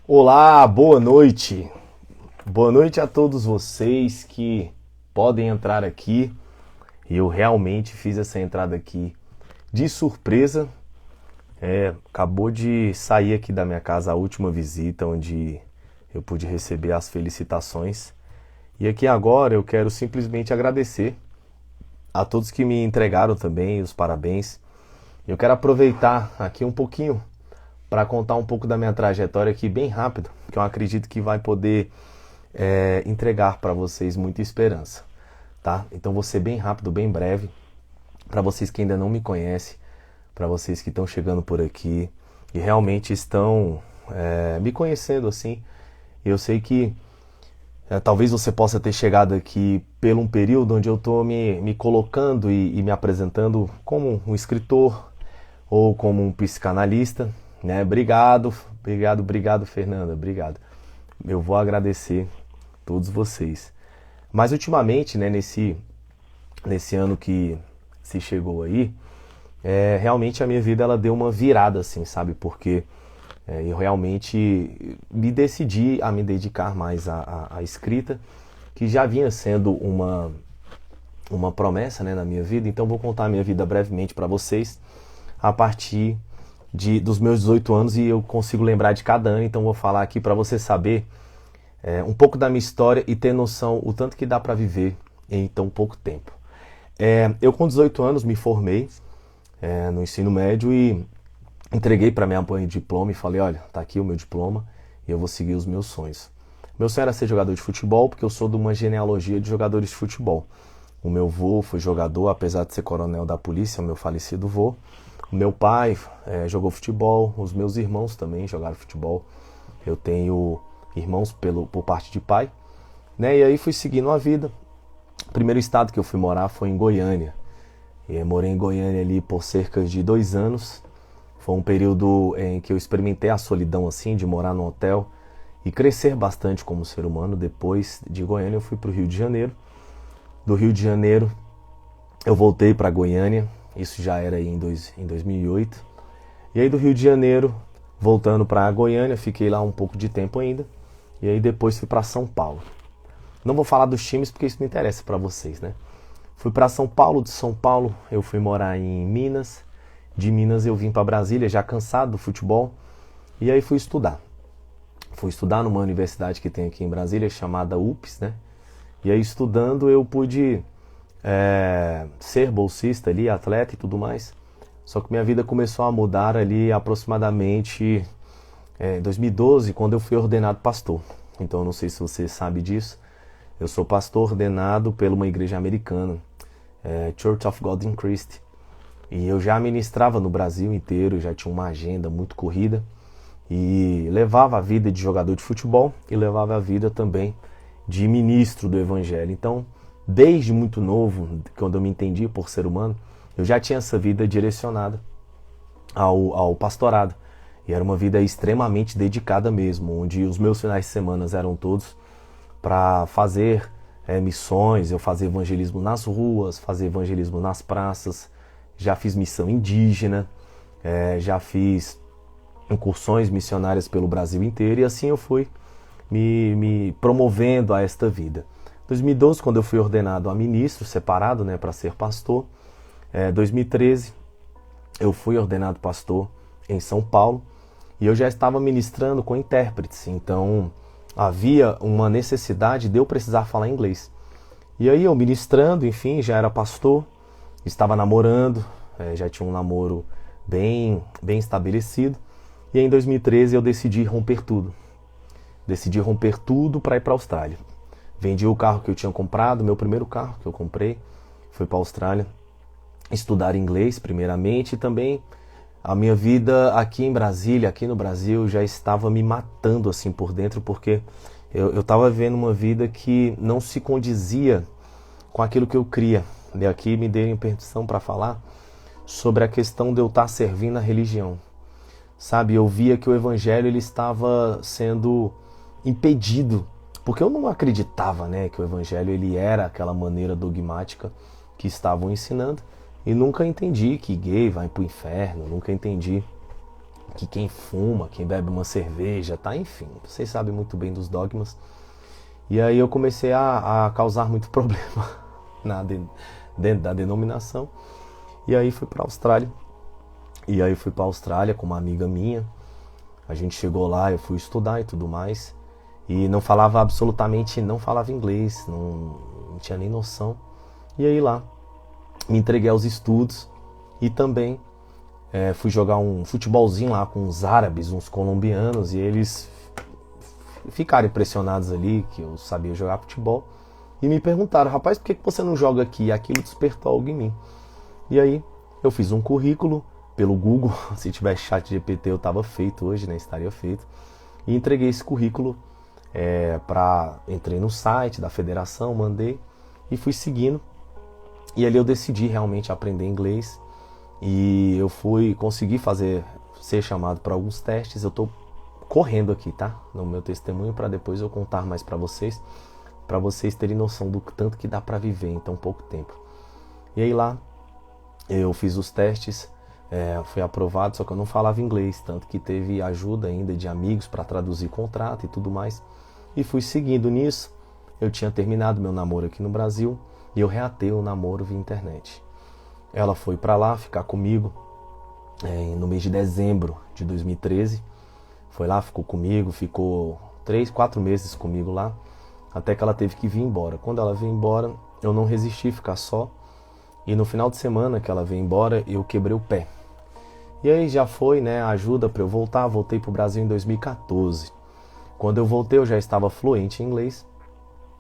Olá, boa noite. Boa noite a todos vocês que podem entrar aqui. Eu realmente fiz essa entrada aqui de surpresa. Acabou de sair aqui da minha casa a última visita, onde eu pude receber as felicitações. E aqui agora eu quero simplesmente agradecer a todos que me entregaram também os parabéns. Eu quero aproveitar aqui um pouquinho para contar um pouco da minha trajetória aqui bem rápido, que eu acredito que vai poder entregar para vocês muita esperança, tá? Então vou ser bem rápido, bem breve, para vocês que ainda não me conhecem, para vocês que estão chegando por aqui e realmente estão me conhecendo assim. Eu sei que talvez você possa ter chegado aqui pelo um período onde eu estou me colocando e me apresentando como um escritor ou como um psicanalista, né? Obrigado, Fernanda, obrigado. Eu vou agradecer todos vocês. Mas ultimamente, né, nesse ano que se chegou aí, realmente a minha vida ela deu uma virada, assim, sabe? Porque eu realmente me decidi a me dedicar mais à escrita, que já vinha sendo uma promessa, né, na minha vida. Então vou contar a minha vida brevemente para vocês a partir dos meus 18 anos, e eu consigo lembrar de cada ano, então vou falar aqui para você saber um pouco da minha história e ter noção o tanto que dá para viver em tão pouco tempo. Eu com 18 anos me formei no ensino médio e entreguei para minha mãe o diploma e falei, olha, tá aqui o meu diploma e eu vou seguir os meus sonhos. Meu sonho era ser jogador de futebol, porque eu sou de uma genealogia de jogadores de futebol. O meu avô foi jogador, apesar de ser coronel da polícia, o meu falecido avô. O meu pai jogou futebol, os meus irmãos também jogaram futebol. Eu tenho irmãos por parte de pai, né? E aí fui seguindo a vida. O primeiro estado que eu fui morar foi em Goiânia. E morei em Goiânia ali por cerca de 2 anos. Foi um período em que eu experimentei a solidão assim, de morar num hotel e crescer bastante como ser humano. Depois de Goiânia eu fui para o Rio de Janeiro. Do Rio de Janeiro eu voltei para Goiânia. Isso já era aí em 2008. E aí do Rio de Janeiro, voltando para Goiânia, fiquei lá um pouco de tempo ainda. E aí depois fui para São Paulo. Não vou falar dos times porque isso não interessa para vocês, né? Fui para São Paulo, de São Paulo eu fui morar em Minas. De Minas eu vim para Brasília, já cansado do futebol. E aí fui estudar. Fui estudar numa universidade que tem aqui em Brasília, chamada UPS, né? E aí estudando eu pude ser bolsista ali, atleta e tudo mais. Só que minha vida começou a mudar ali aproximadamente em 2012, quando eu fui ordenado pastor. Então eu não sei se você sabe disso. Eu sou pastor ordenado por uma igreja americana, Church of God in Christ. E eu já ministrava no Brasil inteiro, já tinha uma agenda muito corrida. E levava a vida de jogador de futebol e levava a vida também de ministro do evangelho. Então, desde muito novo, quando eu me entendi por ser humano, eu já tinha essa vida direcionada ao pastorado. E era uma vida extremamente dedicada mesmo, onde os meus finais de semana eram todos para fazer missões. Eu fazia evangelismo nas ruas, fazia evangelismo nas praças, já fiz missão indígena, já fiz incursões missionárias pelo Brasil inteiro, e assim eu fui me promovendo a esta vida. 2012, quando eu fui ordenado a ministro, separado, né, para ser pastor. 2013, eu fui ordenado pastor em São Paulo e eu já estava ministrando com intérpretes, então havia uma necessidade de eu precisar falar inglês. E aí eu ministrando, enfim, já era pastor, estava namorando, já tinha um namoro bem estabelecido, e em 2013 eu decidi romper tudo. Decidi romper tudo para ir para a Austrália. Vendi o carro que eu tinha comprado, meu primeiro carro que eu comprei, fui para a Austrália estudar inglês primeiramente, e também a minha vida aqui em Brasília, aqui no Brasil, já estava me matando assim por dentro, porque eu estava vivendo uma vida que não se condizia com aquilo que eu cria. E aqui me deem permissão para falar sobre a questão de eu estar servindo a religião. Sabe, eu via que o evangelho ele estava sendo impedido, porque eu não acreditava, né, que o evangelho ele era aquela maneira dogmática que estavam ensinando, e nunca entendi que gay vai para o inferno, nunca entendi que quem fuma, quem bebe uma cerveja, tá? Enfim, vocês sabem muito bem dos dogmas. E aí eu comecei a causar muito problema dentro da denominação. E aí fui para a Austrália. E aí fui para a Austrália com uma amiga minha. A gente chegou lá, eu fui estudar e tudo mais. E não falava inglês, não tinha nem noção. E aí lá, me entreguei aos estudos e também fui jogar um futebolzinho lá com uns árabes, uns colombianos, e eles ficaram impressionados ali que eu sabia jogar futebol. E me perguntaram, rapaz, por que você não joga aqui? E aquilo despertou algo em mim. E aí eu fiz um currículo pelo Google, se tivesse chat GPT eu estava feito hoje, né? Estaria feito. E entreguei esse currículo, entrei no site da federação, mandei e fui seguindo. E ali eu decidi realmente aprender inglês e eu consegui ser chamado para alguns testes. Eu estou correndo aqui, tá? No meu testemunho para depois eu contar mais para vocês terem noção do tanto que dá para viver em tão pouco tempo. E aí lá eu fiz os testes, fui aprovado, só que eu não falava inglês, tanto que teve ajuda ainda de amigos para traduzir contrato e tudo mais. E fui seguindo nisso. Eu tinha terminado meu namoro aqui no Brasil e eu reatei o namoro via internet. Ela foi para lá ficar comigo no mês de dezembro de 2013. Foi lá, ficou comigo, ficou 3, 4 meses comigo lá, até que ela teve que vir embora. Quando ela veio embora, eu não resisti a ficar só. E no final de semana que ela veio embora, eu quebrei o pé. E aí já foi, né, a ajuda para eu voltar. Voltei para o Brasil em 2014. Quando eu voltei, eu já estava fluente em inglês.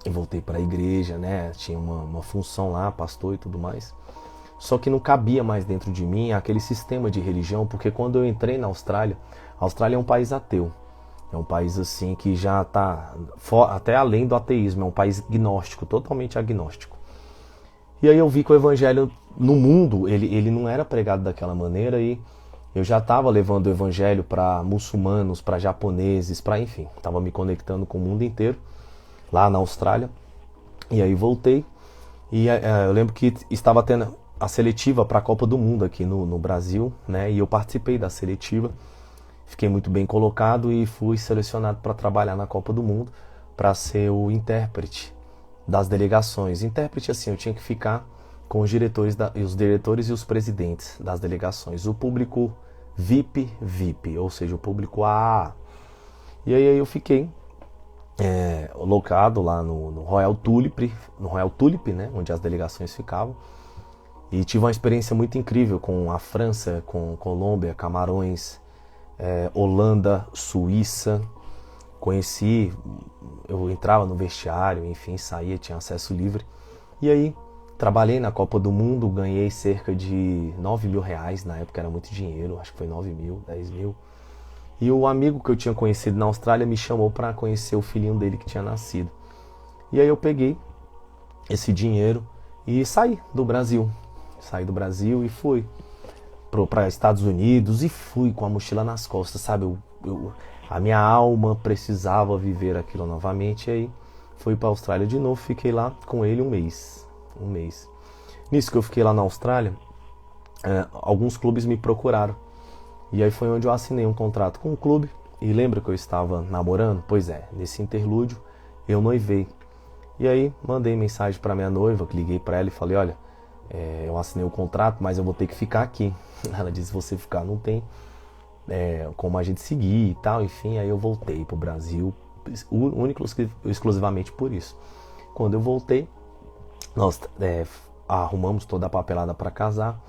E voltei para a igreja, né, tinha uma função lá, pastor e tudo mais. Só que não cabia mais dentro de mim aquele sistema de religião, porque quando eu entrei na Austrália, a Austrália é um país ateu. É um país assim que já está até além do ateísmo, é um país gnóstico, totalmente agnóstico. E aí eu vi que o evangelho no mundo, ele não era pregado daquela maneira e eu já estava levando o evangelho para muçulmanos, para japoneses, enfim, estava me conectando com o mundo inteiro lá na Austrália. E aí voltei e eu lembro que estava tendo a seletiva para a Copa do Mundo aqui no Brasil, né? E eu participei da seletiva, fiquei muito bem colocado e fui selecionado para trabalhar na Copa do Mundo, para ser o intérprete das delegações. Intérprete, assim, eu tinha que ficar com os diretores e os presidentes das delegações, o público VIP, ou seja, o público AAA. E aí eu fiquei locado lá no Royal Tulip, né, onde as delegações ficavam. E tive uma experiência muito incrível com a França, com Colômbia, Camarões, Holanda, Suíça. Eu entrava no vestiário, enfim, saía, tinha acesso livre. E aí, trabalhei na Copa do Mundo, ganhei cerca de 9 mil reais, na época era muito dinheiro, acho que foi 9 mil, 10 mil. E o amigo que eu tinha conhecido na Austrália me chamou para conhecer o filhinho dele que tinha nascido. E aí eu peguei esse dinheiro e saí do Brasil. Saí do Brasil e fui para Estados Unidos e fui com a mochila nas costas, sabe? A minha alma precisava viver aquilo novamente. E aí fui para a Austrália de novo, fiquei lá com ele um mês. Nisso que eu fiquei lá na Austrália, alguns clubes me procuraram. E aí foi onde eu assinei um contrato com um clube. E lembra que eu estava namorando? Pois é, nesse interlúdio eu noivei. E aí mandei mensagem para minha noiva, liguei para ela e falei, olha, eu assinei o contrato, mas eu vou ter que ficar aqui. Ela disse, se você ficar não tem como a gente seguir e tal. Enfim, aí eu voltei pro Brasil, exclusivamente por isso. Quando eu voltei, nós arrumamos toda a papelada para casar.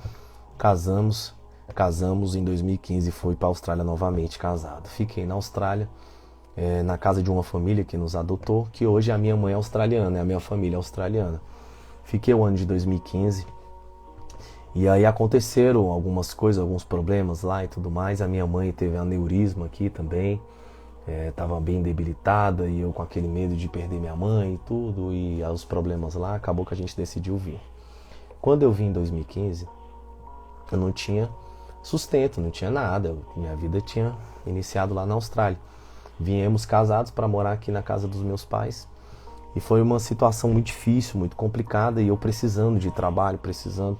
Casamos em 2015 e fui para a Austrália novamente casado. Fiquei na Austrália, na casa de uma família que nos adotou, que hoje a minha mãe é australiana, a minha família é australiana. Fiquei o ano de 2015 e aí aconteceram algumas coisas, alguns problemas lá e tudo mais. A minha mãe teve aneurisma aqui também, estava bem debilitada e eu com aquele medo de perder minha mãe e tudo, e os problemas lá, acabou que a gente decidiu vir. Quando eu vim em 2015, eu não tinha sustento, não tinha nada, minha vida tinha iniciado lá na Austrália. Viemos casados para morar aqui na casa dos meus pais. E foi uma situação muito difícil, muito complicada, e eu precisando de trabalho, precisando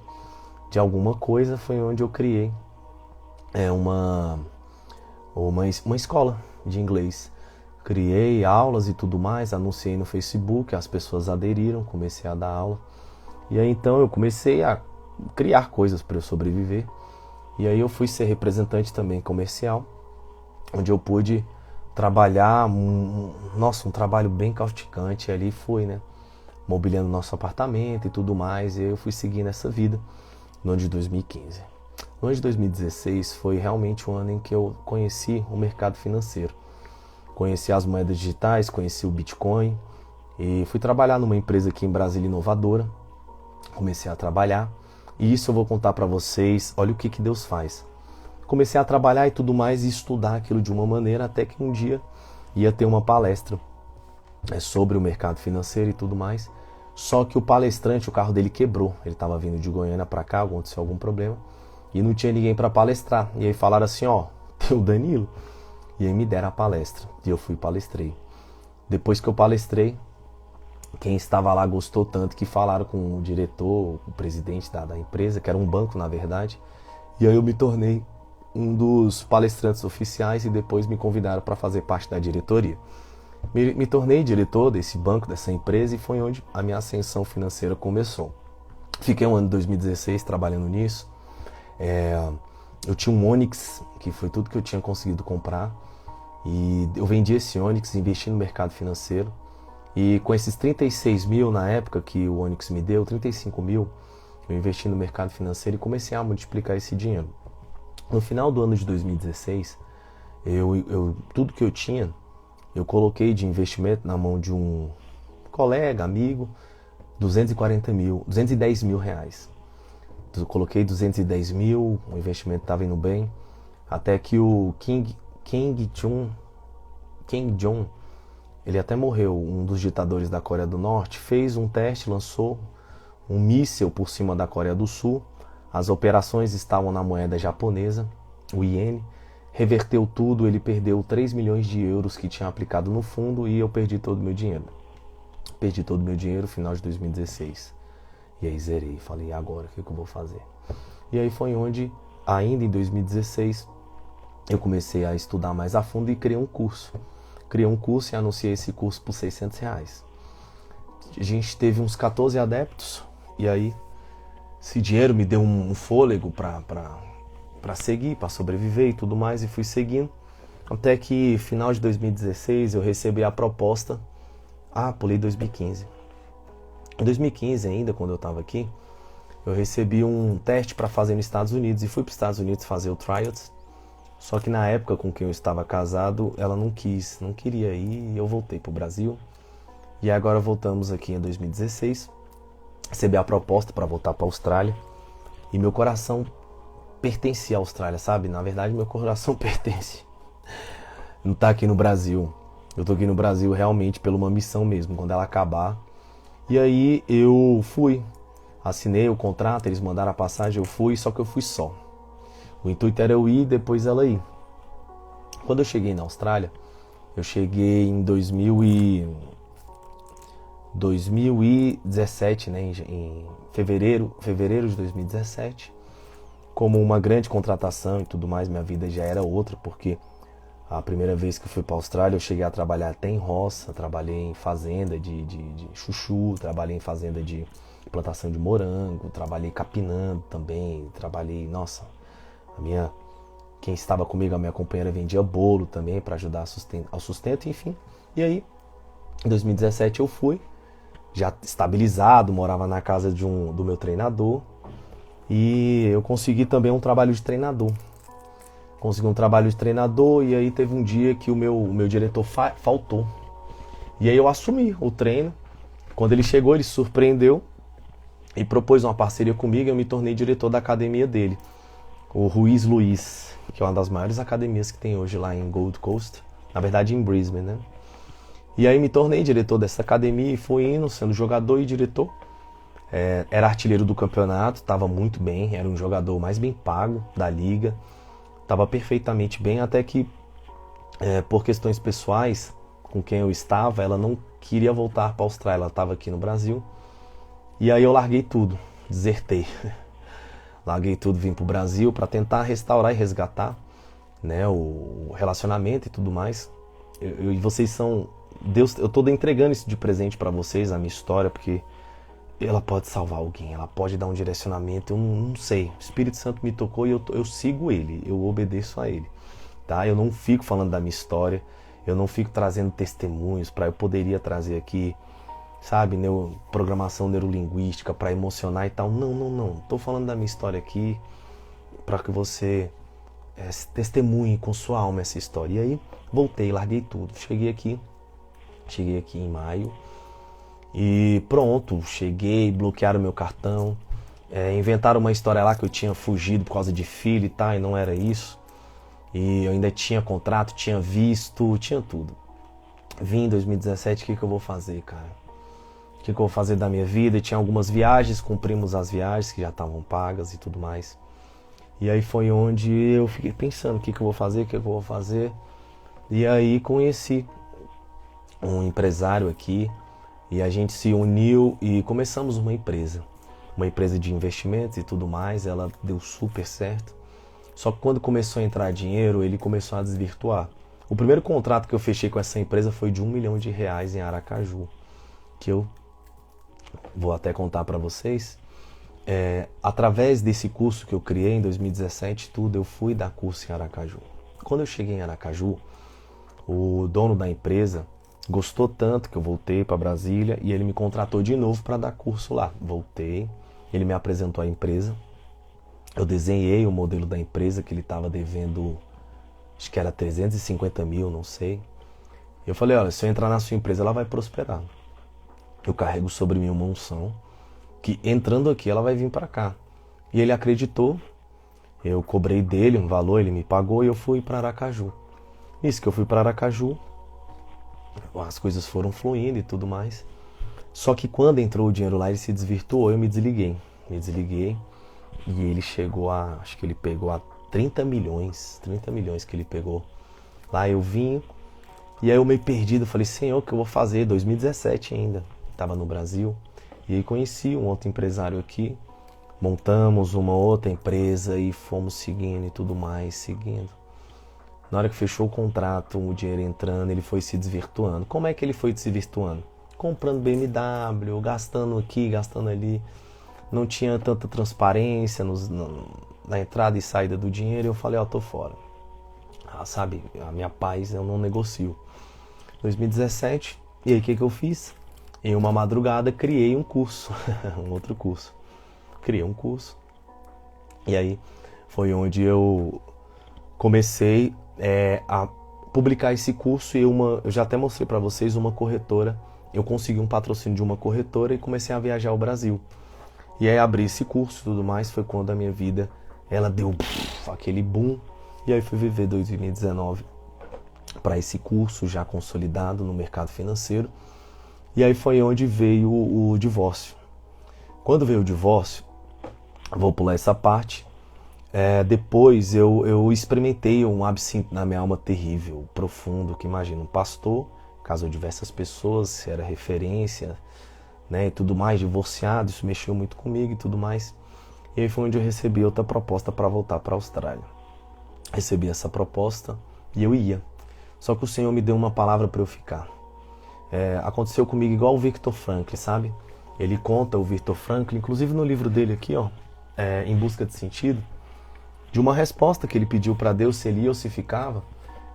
de alguma coisa, foi onde eu criei uma escola de inglês. Criei aulas e tudo mais, anunciei no Facebook, as pessoas aderiram, comecei a dar aula. E aí então eu comecei a criar coisas para eu sobreviver. E aí eu fui ser representante também comercial, onde eu pude trabalhar, um trabalho bem causticante ali foi, né? Mobiliando nosso apartamento e tudo mais, e aí eu fui seguindo essa vida no ano de 2015. No ano de 2016 foi realmente um ano em que eu conheci o mercado financeiro. Conheci as moedas digitais, conheci o Bitcoin e fui trabalhar numa empresa aqui em Brasília inovadora. Comecei a trabalhar e isso eu vou contar para vocês, olha o que Deus faz. Comecei a trabalhar e tudo mais e estudar aquilo de uma maneira até que um dia ia ter uma palestra sobre o mercado financeiro e tudo mais. Só que o palestrante, o carro dele quebrou. Ele estava vindo de Goiânia para cá, aconteceu algum problema e não tinha ninguém para palestrar. E aí falaram assim, ó, tem o Danilo. E aí me deram a palestra e eu fui e palestrei. Depois que eu palestrei, quem estava lá gostou tanto que falaram com o diretor, o presidente da empresa, que era um banco na verdade. E aí eu me tornei um dos palestrantes oficiais e depois me convidaram para fazer parte da diretoria. Me tornei diretor desse banco, dessa empresa, e foi onde a minha ascensão financeira começou. Fiquei um ano de 2016 trabalhando nisso. Eu tinha um Onix, que foi tudo que eu tinha conseguido comprar. E eu vendi esse Onix, investi no mercado financeiro. E com esses 36 mil na época que o Onix me deu, 35 mil, eu investi no mercado financeiro e comecei a multiplicar esse dinheiro. No final do ano de 2016, tudo que eu tinha, eu coloquei de investimento na mão de um colega, amigo, 210 mil reais. Eu coloquei 210 mil, o investimento estava indo bem, até que o Kim Jong, ele até morreu, um dos ditadores da Coreia do Norte, fez um teste, lançou um míssil por cima da Coreia do Sul. As operações estavam na moeda japonesa, o iene. Reverteu tudo, ele perdeu 3 milhões de euros que tinha aplicado no fundo e eu perdi todo o meu dinheiro. Perdi todo o meu dinheiro no final de 2016. E aí zerei, falei, e agora o que eu vou fazer? E aí foi onde, ainda em 2016, eu comecei a estudar mais a fundo e criei um curso. Criei um curso e anunciei esse curso por R$600. A gente teve uns 14 adeptos e aí esse dinheiro me deu um fôlego para seguir, para sobreviver e tudo mais, e fui seguindo. Até que final de 2016 eu recebi a proposta. Pulei 2015. Em 2015 ainda, quando eu estava aqui, eu recebi um teste para fazer nos Estados Unidos e fui para os Estados Unidos fazer o tryout. Só que na época com quem eu estava casado, ela não queria ir, e eu voltei para o Brasil. E agora voltamos aqui em 2016, recebi a proposta para voltar para a Austrália. E meu coração pertence à Austrália, sabe? Na verdade, meu coração pertence. Não tá aqui no Brasil. Eu tô aqui no Brasil realmente por uma missão mesmo, quando ela acabar. E aí eu fui, assinei o contrato, eles mandaram a passagem, eu fui, só que eu fui só. O intuito era eu ir e depois ela ir. Quando eu cheguei na Austrália, eu cheguei em 2017, né, em fevereiro de 2017. Como uma grande contratação e tudo mais, minha vida já era outra, porque a primeira vez que eu fui para a Austrália, eu cheguei a trabalhar até em roça, trabalhei em fazenda de chuchu, trabalhei em fazenda de plantação de morango, trabalhei capinando também, quem estava comigo, a minha companheira, vendia bolo também para ajudar ao sustento, enfim. E aí, em 2017 eu fui, já estabilizado, morava na casa do meu treinador, e eu consegui também um trabalho de treinador. E aí teve um dia que o meu diretor faltou. E aí eu assumi o treino. Quando ele chegou, ele se surpreendeu e propôs uma parceria comigo e eu me tornei diretor da academia dele. O Ruiz Luiz, que é uma das maiores academias que tem hoje lá em Gold Coast. Na verdade em Brisbane, né? E aí me tornei diretor dessa academia e fui indo, sendo jogador e diretor. Era artilheiro do campeonato, estava muito bem, era um jogador mais bem pago da liga, estava perfeitamente bem, até que por questões pessoais com quem eu estava, ela não queria voltar para a Austrália, ela estava aqui no Brasil, e aí eu larguei tudo, desertei, larguei tudo, vim para o Brasil para tentar restaurar e resgatar né, o relacionamento e tudo mais. E vocês são Deus, eu tô entregando isso de presente para vocês, a minha história, porque ela pode salvar alguém, ela pode dar um direcionamento, eu não sei. O Espírito Santo me tocou e eu sigo ele, eu obedeço a ele, tá? Eu não fico falando da minha história, eu não fico trazendo testemunhos eu poderia trazer aqui, sabe, programação neurolinguística para emocionar e tal. Não. Tô falando da minha história aqui para que você testemunhe com sua alma essa história. E aí voltei, larguei tudo, cheguei aqui em maio. E pronto, cheguei, bloquearam meu cartão, inventaram uma história lá que eu tinha fugido por causa de filho e tal, e não era isso. E eu ainda tinha contrato, tinha visto, tinha tudo. Vim em 2017, o que eu vou fazer, cara? O que eu vou fazer da minha vida? E tinha algumas viagens, cumprimos as viagens que já estavam pagas e tudo mais. E aí foi onde eu fiquei pensando, o que eu vou fazer, E aí conheci um empresário aqui, e a gente se uniu e começamos uma empresa de investimentos e tudo mais. Ela deu super certo. Só que quando começou a entrar dinheiro, ele começou a desvirtuar. O primeiro contrato que eu fechei com essa empresa foi de R$1 milhão em Aracaju, que eu vou até contar para vocês. Através desse curso que eu criei em 2017, eu fui dar curso em Aracaju. Quando eu cheguei em Aracaju, o dono da empresa gostou tanto que eu voltei para Brasília e ele me contratou de novo para dar curso lá. Voltei, ele me apresentou a empresa, eu desenhei o modelo da empresa que ele estava devendo, acho que era 350 mil, não sei. Eu falei, olha, se eu entrar na sua empresa, ela vai prosperar. Eu carrego sobre mim uma unção, que entrando aqui, ela vai vir para cá. E ele acreditou, eu cobrei dele um valor, ele me pagou e eu fui para Aracaju. Isso que eu fui para Aracaju, as coisas foram fluindo e tudo mais. Só que quando entrou o dinheiro lá, ele se desvirtuou, eu me desliguei. E ele chegou acho que ele pegou a 30 milhões que ele pegou. Lá eu vim, e aí eu meio perdido, falei, Senhor, o que eu vou fazer? 2017 ainda, estava no Brasil. E aí conheci um outro empresário aqui, montamos uma outra empresa e fomos seguindo e tudo mais, seguindo. Na hora que fechou o contrato, o dinheiro entrando, ele foi se desvirtuando. Como é que ele foi se desvirtuando? Comprando BMW, gastando aqui, gastando ali. Não tinha tanta transparência na entrada e saída do dinheiro. Eu falei, tô fora. Sabe, a minha paz eu não negocio. 2017, e aí o que eu fiz? Em uma madrugada criei um curso, um outro curso. Criei um curso. E aí foi onde eu comecei a publicar esse curso e eu já até mostrei para vocês uma corretora. Eu consegui um patrocínio de uma corretora e comecei a viajar ao Brasil. E aí abri esse curso e tudo mais, foi quando a minha vida, ela deu aquele boom. E aí fui viver 2019 para esse curso já consolidado no mercado financeiro. E aí foi onde veio o divórcio. Quando veio o divórcio, vou pular essa parte, depois eu experimentei um absinto na minha alma terrível, profundo, que imagina, um pastor, casou diversas pessoas, era referência, né, e tudo mais, divorciado, isso mexeu muito comigo e tudo mais. E aí foi onde eu recebi outra proposta para voltar para a Austrália. Recebi essa proposta e eu ia. Só que o Senhor me deu uma palavra para eu ficar. Aconteceu comigo igual o Viktor Frankl, sabe? Ele conta, o Viktor Frankl, inclusive no livro dele aqui, Em Busca de Sentido, de uma resposta que ele pediu para Deus se ele ia ou se ficava.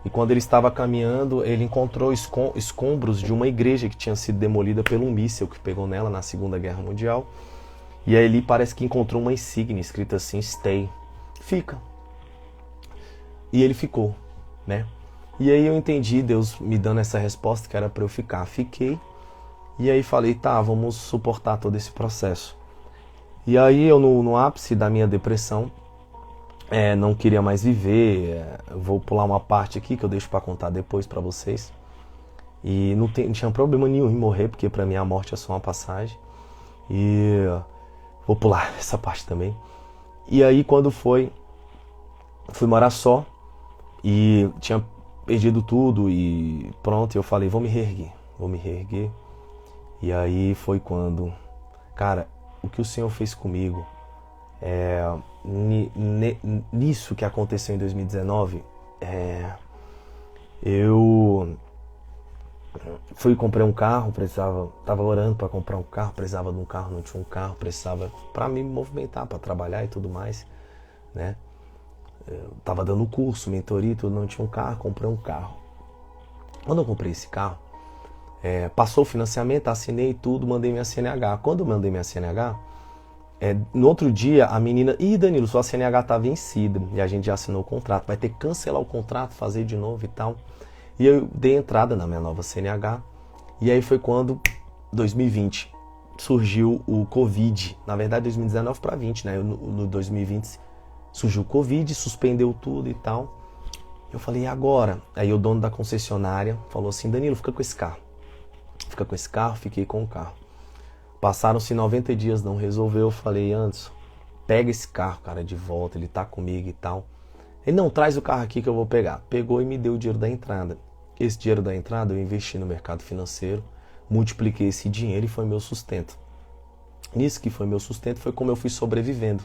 E quando ele estava caminhando, ele encontrou escombros de uma igreja que tinha sido demolida por um míssil que pegou nela na Segunda Guerra Mundial. E aí ele parece que encontrou uma insígnia escrita assim, stay, fica. E ele ficou, né? E aí eu entendi Deus me dando essa resposta que era para eu ficar. Fiquei. E aí falei, tá, vamos suportar todo esse processo. E aí eu no ápice da minha depressão, não queria mais viver. Vou pular uma parte aqui que eu deixo para contar depois para vocês. E não tinha problema nenhum em morrer, porque para mim a morte é só uma passagem. E vou pular essa parte também. E aí quando fui morar só e tinha perdido tudo e pronto, eu falei, vou me reerguer. E aí foi quando, cara, o que o Senhor fez comigo, nisso que aconteceu em 2019, Eu fui e comprei um carro, tava orando para comprar um carro, precisava de um carro, não tinha um carro, precisava para me movimentar, para trabalhar e tudo mais, né? Eu tava dando curso, mentoria e tudo, não tinha um carro, comprei um carro. Quando eu comprei esse carro, passou o financiamento, assinei tudo, mandei minha CNH. Quando eu mandei minha CNH, no outro dia a menina, Danilo, sua CNH tá vencida e a gente já assinou o contrato, vai ter que cancelar o contrato, fazer de novo e tal. E eu dei entrada na minha nova CNH. E aí foi quando, 2020, surgiu o Covid. Na verdade, 2019 para 20, né? No 2020 surgiu o Covid, suspendeu tudo e tal. Eu falei, e agora? Aí o dono da concessionária falou assim, Danilo, fica com esse carro. Fica com esse carro, fiquei com o carro. Passaram-se 90 dias, não resolveu. Eu falei, Anderson, pega esse carro, cara, de volta, ele tá comigo e tal. Ele, não, traz o carro aqui que eu vou pegar. Pegou e me deu o dinheiro da entrada. Esse dinheiro da entrada eu investi no mercado financeiro, multipliquei esse dinheiro e foi meu sustento. Nisso que foi meu sustento foi como eu fui sobrevivendo,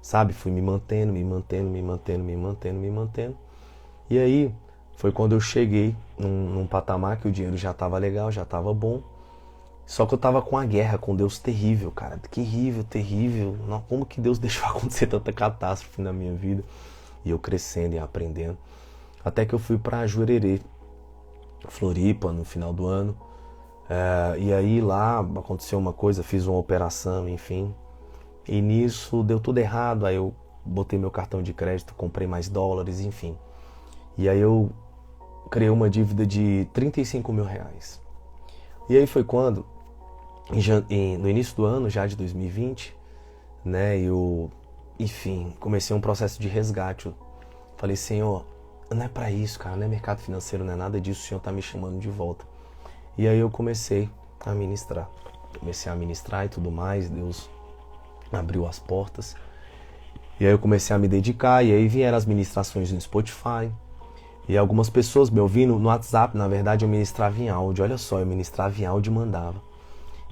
sabe? Fui me mantendo. E aí foi quando eu cheguei num patamar que o dinheiro já estava legal, já estava bom. Só que eu tava com uma guerra com Deus terrível, cara. Terrível. Não, como que Deus deixou acontecer tanta catástrofe na minha vida? E eu crescendo e aprendendo. Até que eu fui pra Jurerê, Floripa, no final do ano. E aí lá aconteceu uma coisa, fiz uma operação, enfim. E nisso deu tudo errado. Aí eu botei meu cartão de crédito, comprei mais dólares, enfim. E aí eu criei uma dívida de 35 mil reais. E aí foi quando, no início do ano, já de 2020, né, eu, enfim, comecei um processo de resgate. Eu falei, Senhor, não é pra isso, cara, não é mercado financeiro, não é nada disso, o Senhor tá me chamando de volta. E aí eu comecei a ministrar. E tudo mais, Deus abriu as portas. E aí eu comecei a me dedicar, e aí vieram as ministrações no Spotify. E algumas pessoas me ouvindo no WhatsApp, na verdade eu ministrava em áudio. Olha só, eu ministrava em áudio e mandava.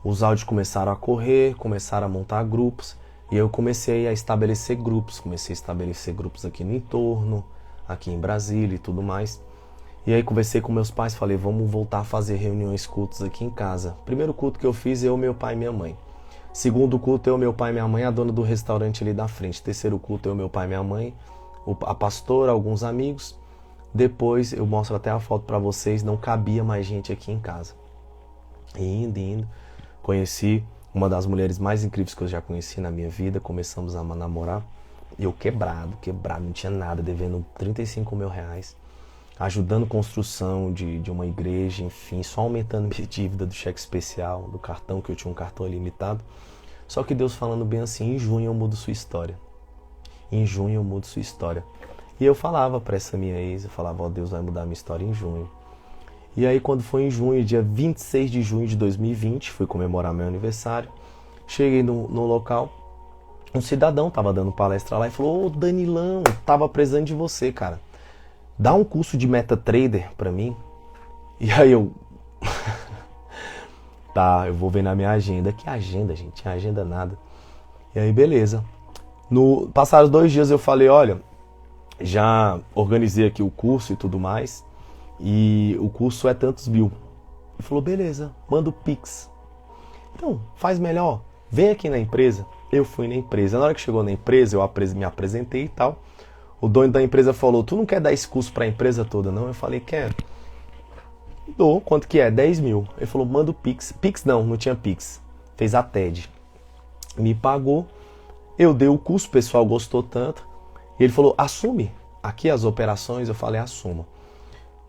Os áudios começaram a correr, começaram a montar grupos. E eu comecei a estabelecer grupos. Aqui no entorno, aqui em Brasília e tudo mais. E aí conversei com meus pais, falei, vamos voltar a fazer reuniões, cultos aqui em casa. Primeiro culto que eu fiz, eu, meu pai e minha mãe. Segundo culto, eu, meu pai e minha mãe, a dona do restaurante ali da frente. Terceiro culto, eu, meu pai e minha mãe, a pastora, alguns amigos. Depois eu mostro até a foto para vocês, não cabia mais gente aqui em casa. E indo, conheci uma das mulheres mais incríveis que eu já conheci na minha vida, começamos a namorar. Eu quebrado, não tinha nada, devendo 35 mil reais, ajudando construção de uma igreja, enfim, só aumentando minha dívida do cheque especial, do cartão, que eu tinha um cartão ilimitado. Só que Deus falando bem assim, em junho eu mudo sua história. E eu falava para essa minha ex, eu falava, ó, Deus vai mudar minha história em junho. E aí quando foi em junho, dia 26 de junho de 2020, fui comemorar meu aniversário, cheguei no local, um cidadão tava dando palestra lá e falou, ô Danilão, tava precisando de você, cara. Dá um curso de MetaTrader pra mim. E aí eu... tá, eu vou ver na minha agenda. Que agenda, gente? Tinha agenda nada. E aí, beleza. Passados 2 dias eu falei, olha... Já organizei aqui o curso e tudo mais. E o curso é tantos mil. Ele falou, beleza, manda o Pix. Então, faz melhor. Vem aqui na empresa. Eu fui na empresa. Na hora que chegou na empresa, eu me apresentei e tal. O dono da empresa falou, tu não quer dar esse curso para a empresa toda, não? Eu falei, quero. Dou, quanto que é? 10 mil. Ele falou, manda o Pix. Pix não tinha Pix. Fez a TED. Me pagou. Eu dei o curso, o pessoal gostou tanto. E ele falou, assume aqui as operações. Eu falei, assuma.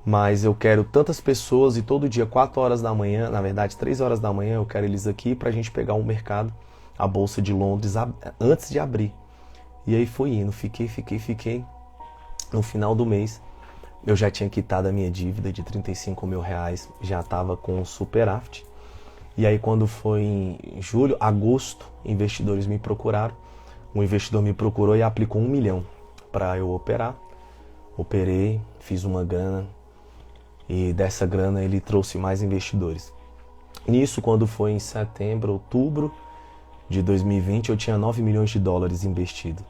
Mas eu quero tantas pessoas e todo dia, 4 horas da manhã, na verdade 3 horas da manhã, eu quero eles aqui pra gente pegar um mercado, a Bolsa de Londres, antes de abrir. E aí fui indo, fiquei. No final do mês, eu já tinha quitado a minha dívida de 35 mil reais, já estava com superávit. E aí quando foi em julho, agosto, investidores me procuraram. Um investidor me procurou e aplicou 1 milhão para eu operar. Operei, fiz uma grana e dessa grana ele trouxe mais investidores. Nisso, quando foi em setembro, outubro de 2020, eu tinha 9 milhões de dólares investido,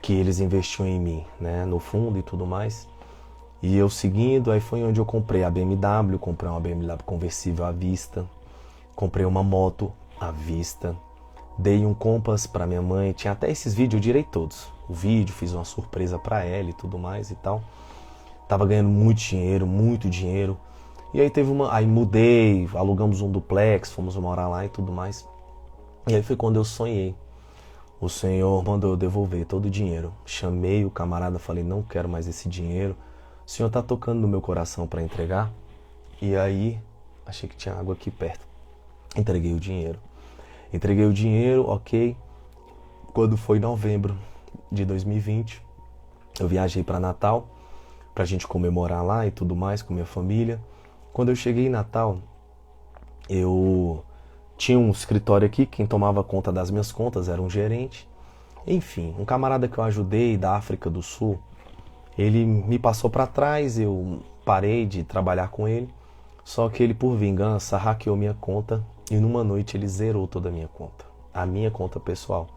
que eles investiam em mim, né, no fundo e tudo mais. E eu seguindo, aí foi onde eu comprei a BMW, comprei uma BMW conversível à vista, comprei uma moto à vista, dei um Compass para minha mãe, tinha até esses vídeos, eu direi todos. O vídeo, fiz uma surpresa para ela e tudo mais e tal. Tava ganhando muito dinheiro. E aí aí mudei, alugamos um duplex, fomos morar lá e tudo mais. E aí foi quando eu sonhei. O Senhor mandou eu devolver todo o dinheiro. Chamei o camarada, falei, não quero mais esse dinheiro. O Senhor tá tocando no meu coração para entregar. E aí, achei que tinha água aqui perto. Entreguei o dinheiro. Entreguei o dinheiro, ok. Quando foi novembro de 2020, eu viajei para Natal, pra gente comemorar lá e tudo mais com minha família. Quando eu cheguei em Natal, eu tinha um escritório aqui, quem tomava conta das minhas contas era um gerente. Enfim, um camarada que eu ajudei da África do Sul, ele me passou para trás, eu parei de trabalhar com ele, só que ele, por vingança, hackeou minha conta e numa noite ele zerou toda a minha conta, a minha conta pessoal.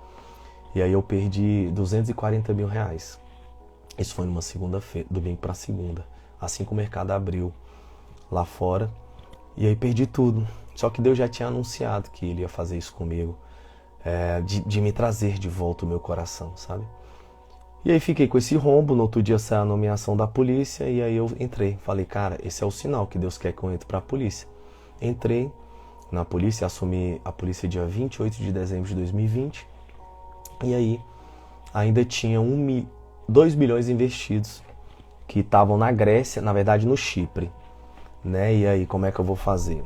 E aí eu perdi 240 mil reais. Isso foi numa segunda-feira, domingo para segunda, assim que o mercado abriu lá fora. E aí perdi tudo. Só que Deus já tinha anunciado que Ele ia fazer isso comigo, de me trazer de volta o meu coração, sabe? E aí fiquei com esse rombo, no outro dia saiu a nomeação da polícia e aí eu entrei. Falei, cara, esse é o sinal que Deus quer que eu entre pra polícia. Entrei na polícia, assumi a polícia dia 28 de dezembro de 2020. E aí ainda tinha 2 milhões investidos que estavam na Grécia, na verdade no Chipre, né? E aí, como é que eu vou fazer?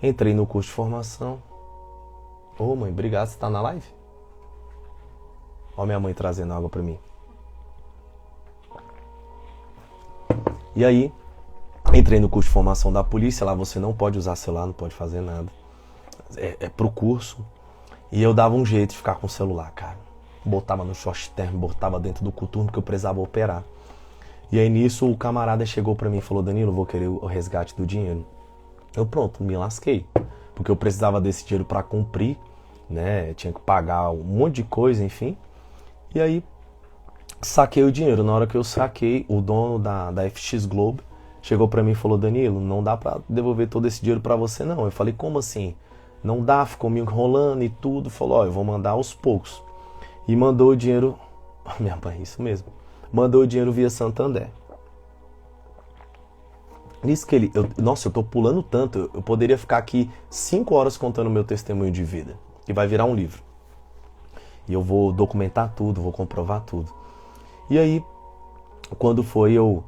Entrei no curso de formação. Ô mãe, obrigado, você tá na live? Ó minha mãe trazendo água pra mim. E aí, entrei no curso de formação da polícia, lá você não pode usar celular, não pode fazer nada. É pro curso. E eu dava um jeito de ficar com o celular, cara. Botava no short term, botava dentro do coturno que eu precisava operar. E aí nisso o camarada chegou pra mim e falou, Danilo, eu vou querer o resgate do dinheiro. Eu pronto, me lasquei. Porque eu precisava desse dinheiro pra cumprir, né? Tinha que pagar um monte de coisa, enfim. E aí saquei o dinheiro. Na hora que eu saquei, o dono da FX Globo chegou pra mim e falou, Danilo, não dá pra devolver todo esse dinheiro pra você não. Eu falei, como assim? Não dá, ficou me enrolando e tudo. Falou, ó, eu vou mandar aos poucos. E mandou o dinheiro, minha mãe, isso mesmo, mandou o dinheiro via Santander. Nisso que ele, nossa, eu tô pulando tanto, eu poderia ficar aqui 5 horas contando meu testemunho de vida, que vai virar um livro. E eu vou documentar tudo, vou comprovar tudo. E aí, quando foi, o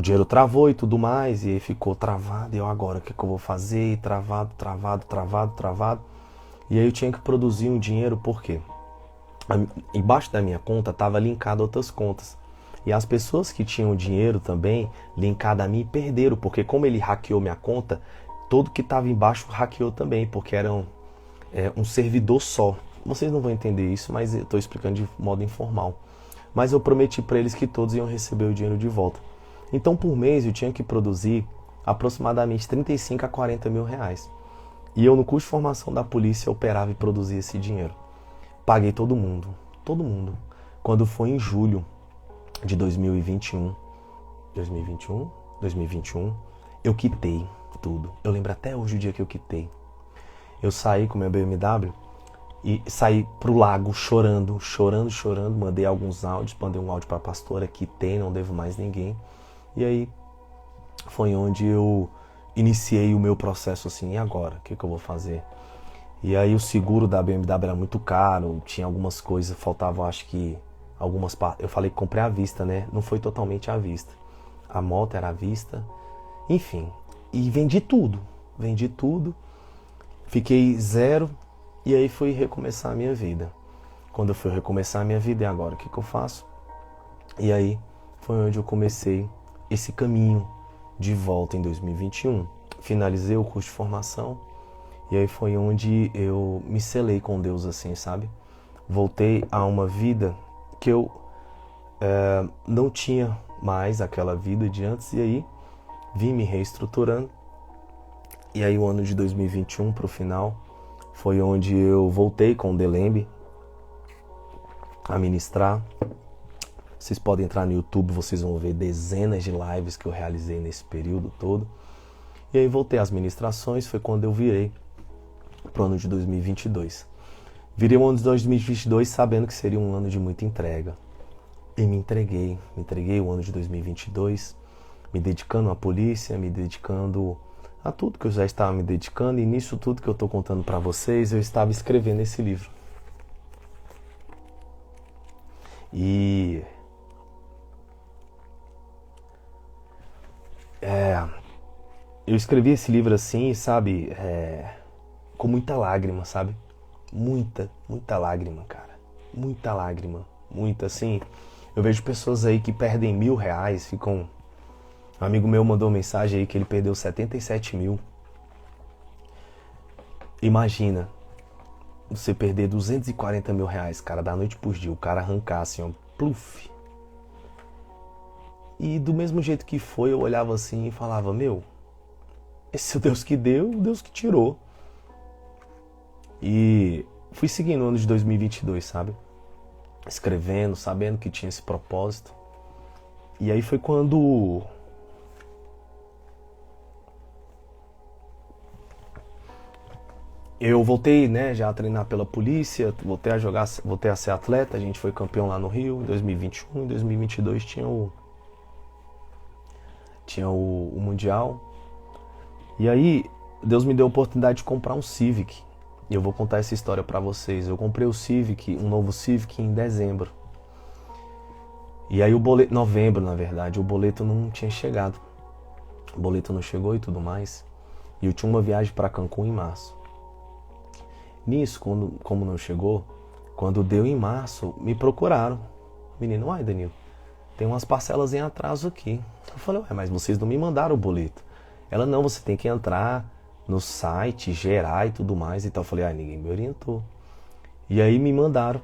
dinheiro travou e tudo mais, e aí ficou travado, e eu agora, o que eu vou fazer? E travado. E aí eu tinha que produzir um dinheiro, por quê? Embaixo da minha conta estava linkado outras contas. E as pessoas que tinham dinheiro também linkado a mim perderam, porque como ele hackeou minha conta, todo que estava embaixo hackeou também, porque era um servidor só. Vocês não vão entender isso, mas eu estou explicando de modo informal. Mas eu prometi para eles que todos iam receber o dinheiro de volta. Então por mês eu tinha que produzir aproximadamente 35 a 40 mil reais. E eu no curso de formação da polícia operava e produzia esse dinheiro. Paguei todo mundo. Quando foi em julho de 2021, eu quitei tudo. Eu lembro até hoje o dia que eu quitei. Eu saí com minha BMW e saí pro lago chorando. Mandei alguns áudios, mandei um áudio pra pastora, quitei, não devo mais ninguém. E aí foi onde eu iniciei o meu processo assim, e agora? O que eu vou fazer? E aí o seguro da BMW era muito caro, tinha algumas coisas, faltavam acho que algumas partes. Eu falei que comprei à vista, né? Não foi totalmente à vista. A moto era à vista. Enfim, e vendi tudo. Fiquei zero e aí fui recomeçar a minha vida. Quando eu fui recomeçar a minha vida, e agora? O que eu faço? E aí foi onde eu comecei esse caminho de volta em 2021. Finalizei o curso de formação. E aí foi onde eu me selei com Deus, assim, sabe? Voltei a uma vida que eu não tinha mais aquela vida de antes. E aí vim me reestruturando. E aí o ano de 2021 pro final foi onde eu voltei com o Delembe a ministrar. Vocês podem entrar no YouTube, vocês vão ver dezenas de lives que eu realizei nesse período todo. E aí voltei às ministrações, foi quando eu virei pro ano de 2022. Virei o ano de 2022 sabendo que seria um ano de muita entrega. E me entreguei o ano de 2022, me dedicando à polícia, me dedicando a tudo que eu já estava me dedicando. E nisso tudo que eu estou contando para vocês, eu estava escrevendo esse livro. E eu escrevi esse livro assim, sabe, com muita lágrima, sabe? Muita lágrima, cara. Muita lágrima. Muita, assim. Eu vejo pessoas aí que perdem R$1.000, ficam... Um amigo meu mandou mensagem aí que ele perdeu 77 mil. Imagina, você perder 240 mil reais, cara, da noite pro dia, o cara arrancar assim, ó, pluf. E do mesmo jeito que foi, eu olhava assim e falava, meu, esse é o Deus que deu, o Deus que tirou. E fui seguindo o ano de 2022, sabe? Escrevendo, sabendo que tinha esse propósito. E aí foi quando eu voltei, né, já a treinar pela polícia, voltei a jogar, voltei a ser atleta, a gente foi campeão lá no Rio em 2021, em 2022 tinha o Mundial. E aí Deus me deu a oportunidade de comprar um Civic. E eu vou contar essa história pra vocês. Eu comprei o Civic, um novo Civic em dezembro. E aí o boleto, novembro na verdade, o boleto não tinha chegado. O boleto não chegou e tudo mais. E eu tinha uma viagem pra Cancún em março. Nisso, como não chegou, quando deu em março, me procuraram. Menino, ai Danilo, tem umas parcelas em atraso aqui. Eu falei, ué, mas vocês não me mandaram o boleto. Ela, não, você tem que entrar no site, gerar e tudo mais. Então eu falei, ninguém me orientou. E aí me mandaram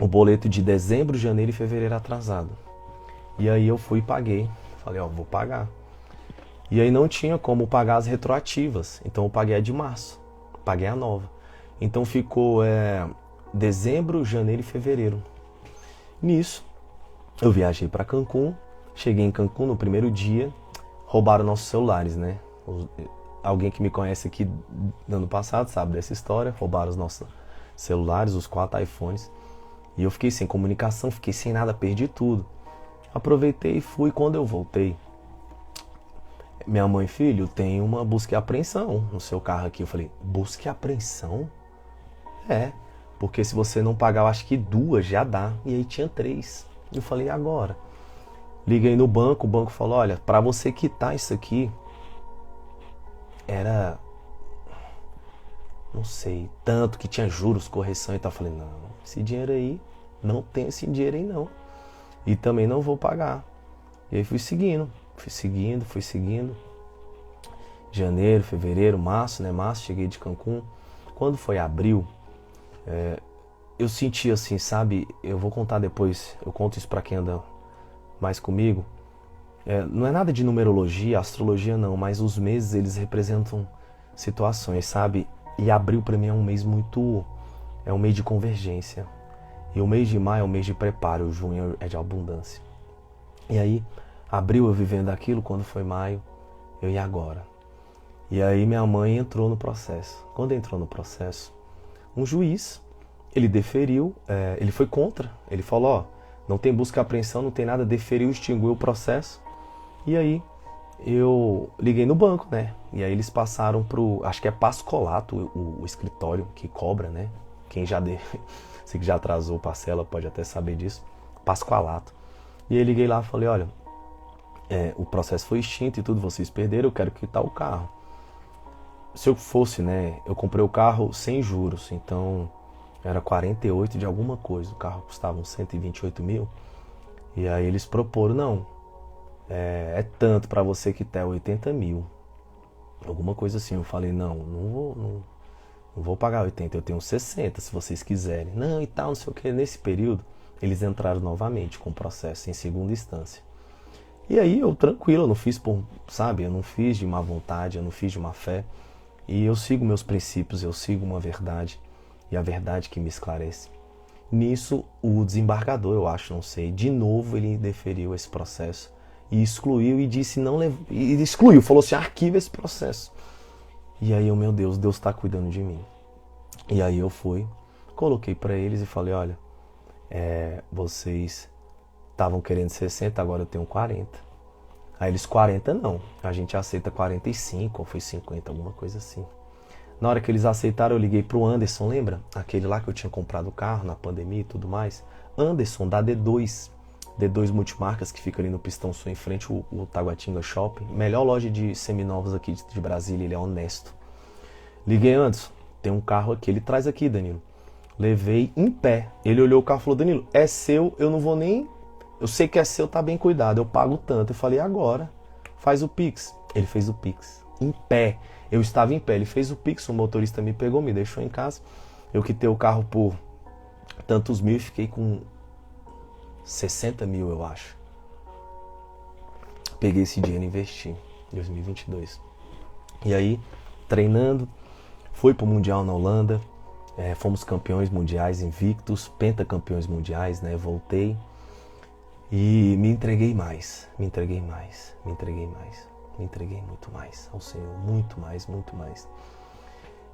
o boleto de dezembro, janeiro e fevereiro atrasado. E aí eu fui e paguei. Falei, vou pagar. E aí não tinha como pagar as retroativas. Então eu paguei a de março. Paguei a nova. Então ficou dezembro, janeiro e fevereiro. Nisso, eu viajei para Cancún. Cheguei em Cancún no primeiro dia. Roubaram nossos celulares, né? Alguém que me conhece aqui no ano passado sabe dessa história. Roubaram os nossos celulares, os 4 iPhones. E eu fiquei sem comunicação, fiquei sem nada, perdi tudo. Aproveitei e fui. Quando eu voltei, minha mãe, filho, tem uma busca e apreensão no seu carro aqui. Eu falei, busca e apreensão? Porque se você não pagar, eu acho que 2 já dá. E aí tinha 3. Eu falei, e agora? Liguei no banco, o banco falou, olha, pra você quitar isso aqui, era, não sei, tanto que tinha juros, correção e tal. Eu falei, não, esse dinheiro aí, não tem esse dinheiro aí não. E também não vou pagar. E aí fui seguindo. Janeiro, fevereiro, março, né? Março, cheguei de Cancún. Quando foi abril, eu senti assim, sabe? Eu vou contar depois, eu conto isso pra quem anda mais comigo. Não é nada de numerologia, astrologia não, mas os meses eles representam situações, sabe? E abril pra mim é um mês é um mês de convergência. E o mês de maio é um mês de preparo, o junho é de abundância. E aí, abril eu vivendo aquilo, quando foi maio, eu ia agora. E aí minha mãe entrou no processo. Quando entrou no processo, um juiz, ele deferiu, ele foi contra. Ele falou, não tem busca e apreensão, não tem nada, deferiu, extinguiu o processo. E aí eu liguei no banco, né? E aí eles passaram pro, acho que é Pascolato, o escritório que cobra, né? Quem já você que já atrasou parcela pode até saber disso. Pascolato. E aí liguei lá e falei, olha, o processo foi extinto e tudo, vocês perderam, eu quero quitar o carro. Se eu fosse, né, eu comprei o carro sem juros, então era 48 de alguma coisa, o carro custava uns 128 mil. E aí eles proporam, não, é tanto pra você quitar 80 mil. Alguma coisa assim, eu falei, não vou pagar 80, eu tenho 60 se vocês quiserem. Não, e tal, não sei o que. Nesse período, eles entraram novamente com o processo em segunda instância. E aí eu tranquilo, eu não fiz eu não fiz de má vontade, eu não fiz de má fé. E eu sigo meus princípios, eu sigo uma verdade, e a verdade que me esclarece. Nisso, o desembargador, eu acho, não sei, de novo ele deferiu esse processo e excluiu e disse não e excluiu, falou assim, arquiva esse processo. E aí eu, meu Deus, Deus está cuidando de mim. E aí eu fui, coloquei para eles e falei, olha, vocês estavam querendo 60, agora eu tenho 40. Aí eles, 40 não, a gente aceita 45 ou foi 50, alguma coisa assim. Na hora que eles aceitaram, eu liguei pro Anderson, lembra? Aquele lá que eu tinha comprado o carro na pandemia e tudo mais. Anderson, da D2 Multimarcas, que fica ali no Pistão Sul, em frente ao Taguatinga Shopping. Melhor loja de seminovos aqui de Brasília, ele é honesto. Liguei, Anderson, tem um carro aqui, ele traz aqui, Danilo. Levei em pé. Ele olhou o carro e falou, Danilo, é seu, eu não vou nem... Eu sei que é seu, tá bem cuidado, eu pago tanto. Eu falei, agora, faz o Pix. Ele fez o Pix, em pé. Eu estava em pé, ele fez o Pix, o motorista me pegou, me deixou em casa. Eu quitei o carro por tantos mil e fiquei com 60 mil, eu acho. Peguei esse dinheiro e investi em 2022. E aí, treinando, fui pro Mundial na Holanda. Fomos campeões mundiais invictos, pentacampeões mundiais, né? Voltei e me entreguei mais, me entreguei muito mais ao Senhor, muito mais.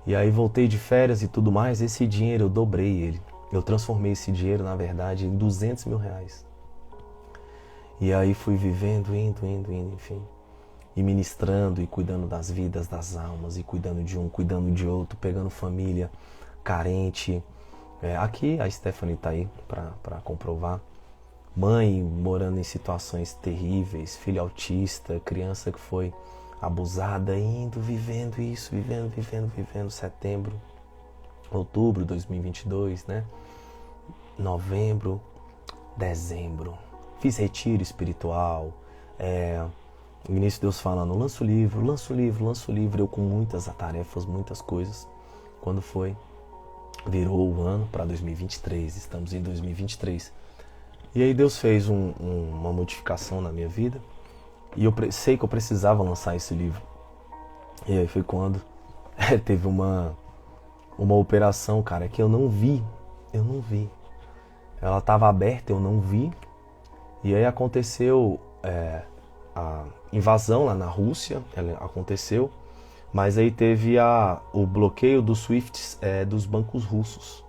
E aí voltei de férias e tudo mais, esse dinheiro eu dobrei ele. Eu transformei esse dinheiro, na verdade, em 200 mil reais. E aí fui vivendo, indo, enfim. E ministrando e cuidando das vidas, das almas, e cuidando de um, cuidando de outro, pegando família carente. Aqui a Stephanie tá aí para comprovar. Mãe morando em situações terríveis, filho autista, criança que foi abusada, indo, vivendo isso, vivendo, setembro, outubro de 2022, né? Novembro, dezembro, fiz retiro espiritual, no início Deus falando, lança o livro, eu com muitas tarefas, muitas coisas, quando foi, virou o ano para 2023, estamos em 2023, e aí Deus fez uma modificação na minha vida, e eu sei que eu precisava lançar esse livro. E aí foi quando teve uma operação, cara, que eu não vi. Ela estava aberta, eu não vi. E aí aconteceu a invasão lá na Rússia, ela aconteceu. Mas aí teve o bloqueio dos SWIFTs dos bancos russos.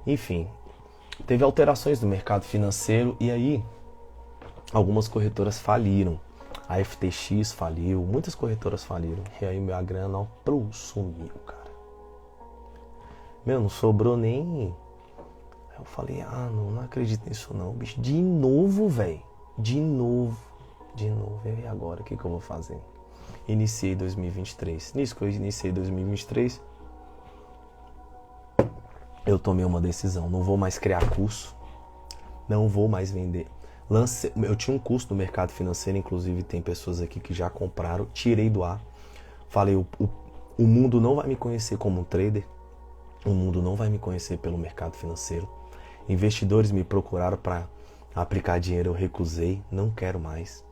Enfim, teve alterações no mercado financeiro e aí algumas corretoras faliram. A FTX faliu, muitas corretoras faliram. E aí minha grana sumiu, cara. Não sobrou nem... Eu falei, não acredito nisso não, bicho. De novo, velho. De novo. E agora, o que eu vou fazer? Iniciei 2023. Nisso que eu iniciei 2023, eu tomei uma decisão. Não vou mais criar curso. Não vou mais vender. Eu tinha um curso no mercado financeiro, inclusive tem pessoas aqui que já compraram, tirei do ar. Falei, o mundo não vai me conhecer como um trader, o mundo não vai me conhecer pelo mercado financeiro. Investidores me procuraram para aplicar dinheiro, eu recusei, não quero mais.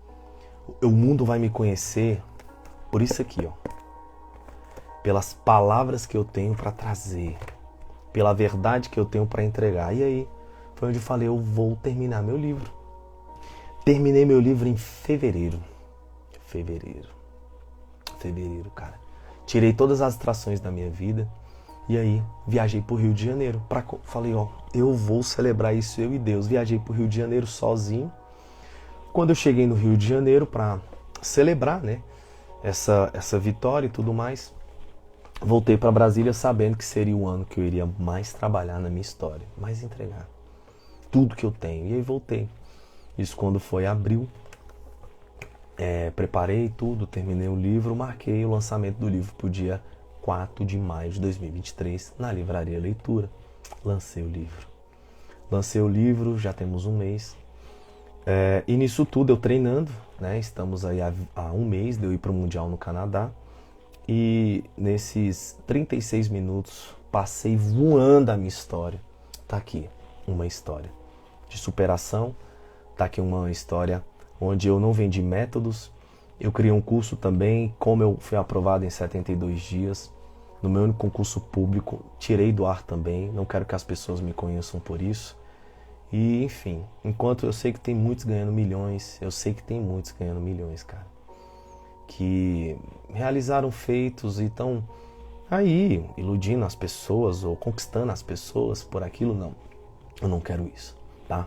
O mundo vai me conhecer por isso aqui, ó. Pelas palavras que eu tenho para trazer, pela verdade que eu tenho para entregar. E aí, foi onde eu falei, eu vou terminar meu livro. Terminei meu livro em fevereiro, cara. Tirei todas as distrações da minha vida e aí viajei pro Rio de Janeiro. Falei, eu vou celebrar isso, eu e Deus. Viajei pro Rio de Janeiro sozinho. Quando eu cheguei no Rio de Janeiro para celebrar, né, essa vitória e tudo mais, voltei para Brasília sabendo que seria o ano que eu iria mais trabalhar na minha história, mais entregar tudo que eu tenho. E aí voltei. Isso quando foi abril, preparei tudo, terminei o livro, marquei o lançamento do livro para o dia 4 de maio de 2023, na Livraria Leitura. Lancei o livro, já temos um mês. E nisso tudo eu treinando, né? Estamos aí há um mês de eu ir para o Mundial no Canadá. E nesses 36 minutos passei voando a minha história. Tá aqui, uma história de superação. Tá aqui uma história onde eu não vendi métodos. Eu criei um curso também, como eu fui aprovado em 72 dias. no meu único concurso público, tirei do ar também, não quero que as pessoas me conheçam por isso. E, enfim, enquanto eu sei que tem muitos ganhando milhões, eu sei que tem muitos ganhando milhões, cara, que realizaram feitos e estão aí iludindo as pessoas ou conquistando as pessoas por aquilo, não. Eu não quero isso, tá?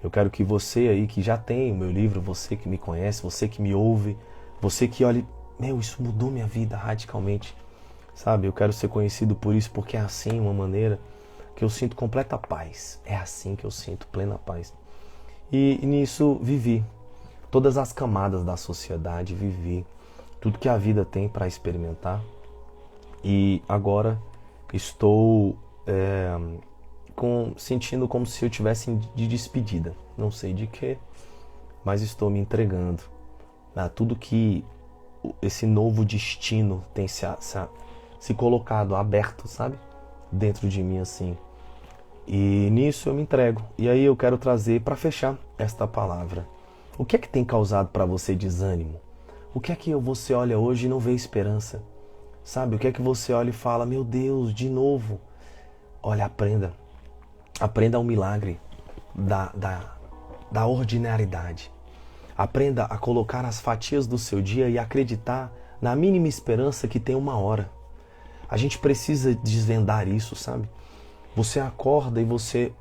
Eu quero que você aí que já tem o meu livro, você que me conhece, você que me ouve, você que olha, meu, isso mudou minha vida radicalmente, sabe? Eu quero ser conhecido por isso, porque é assim, uma maneira que eu sinto completa paz. É assim que eu sinto plena paz. E nisso vivi todas as camadas da sociedade, vivi tudo que a vida tem para experimentar. E agora estou sentindo como se eu tivesse de despedida. Não sei de quê, mas estou me entregando a tudo que esse novo destino tem se colocado, aberto, sabe? Dentro de mim, assim. E nisso eu me entrego. E aí eu quero trazer, para fechar esta palavra, o que é que tem causado para você desânimo? O que é que você olha hoje e não vê esperança? Sabe? O que é que você olha e fala, meu Deus, de novo? Olha, aprenda. Aprenda o milagre da ordinariedade. Aprenda a colocar as fatias do seu dia e acreditar na mínima esperança que tem uma hora. A gente precisa desvendar isso, sabe? Você acorda e você,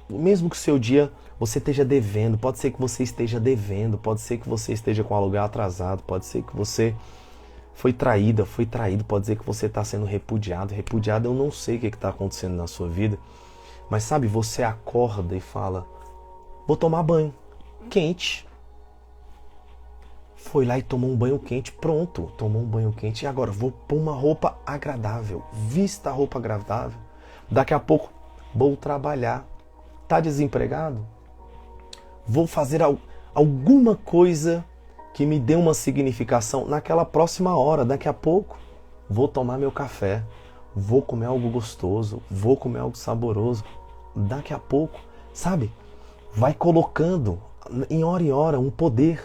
mesmo que o seu dia você esteja devendo, pode ser que você esteja devendo, pode ser que você esteja com aluguel atrasado, pode ser que você foi traída, foi traído, pode ser que você está sendo repudiado, eu não sei o que está acontecendo na sua vida, mas sabe, você acorda e fala, vou tomar banho quente. Foi lá e tomou um banho quente, pronto, tomou um banho quente e agora vou pôr uma roupa agradável, vista a roupa agradável. Daqui a pouco vou trabalhar. Tá desempregado? Vou fazer alguma coisa que me dê uma significação naquela próxima hora. Daqui a pouco vou tomar meu café, vou comer algo gostoso, vou comer algo saboroso. Daqui a pouco, sabe? Vai colocando em hora um poder.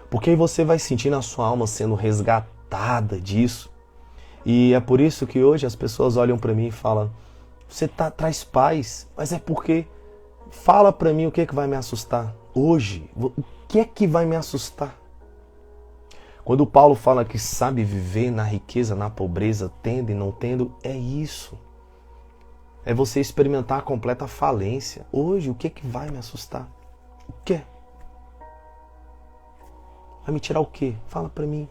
Porque aí você vai sentir na sua alma sendo resgatada disso. E é por isso que hoje as pessoas olham para mim e falam, você traz paz, mas é porque fala para mim o que é que vai me assustar hoje, o que é que vai me assustar? Quando Paulo fala que sabe viver na riqueza, na pobreza, tendo e não tendo, é isso. É você experimentar a completa falência. Hoje, o que é que vai me assustar? O quê? Vai me tirar o quê? Fala para mim.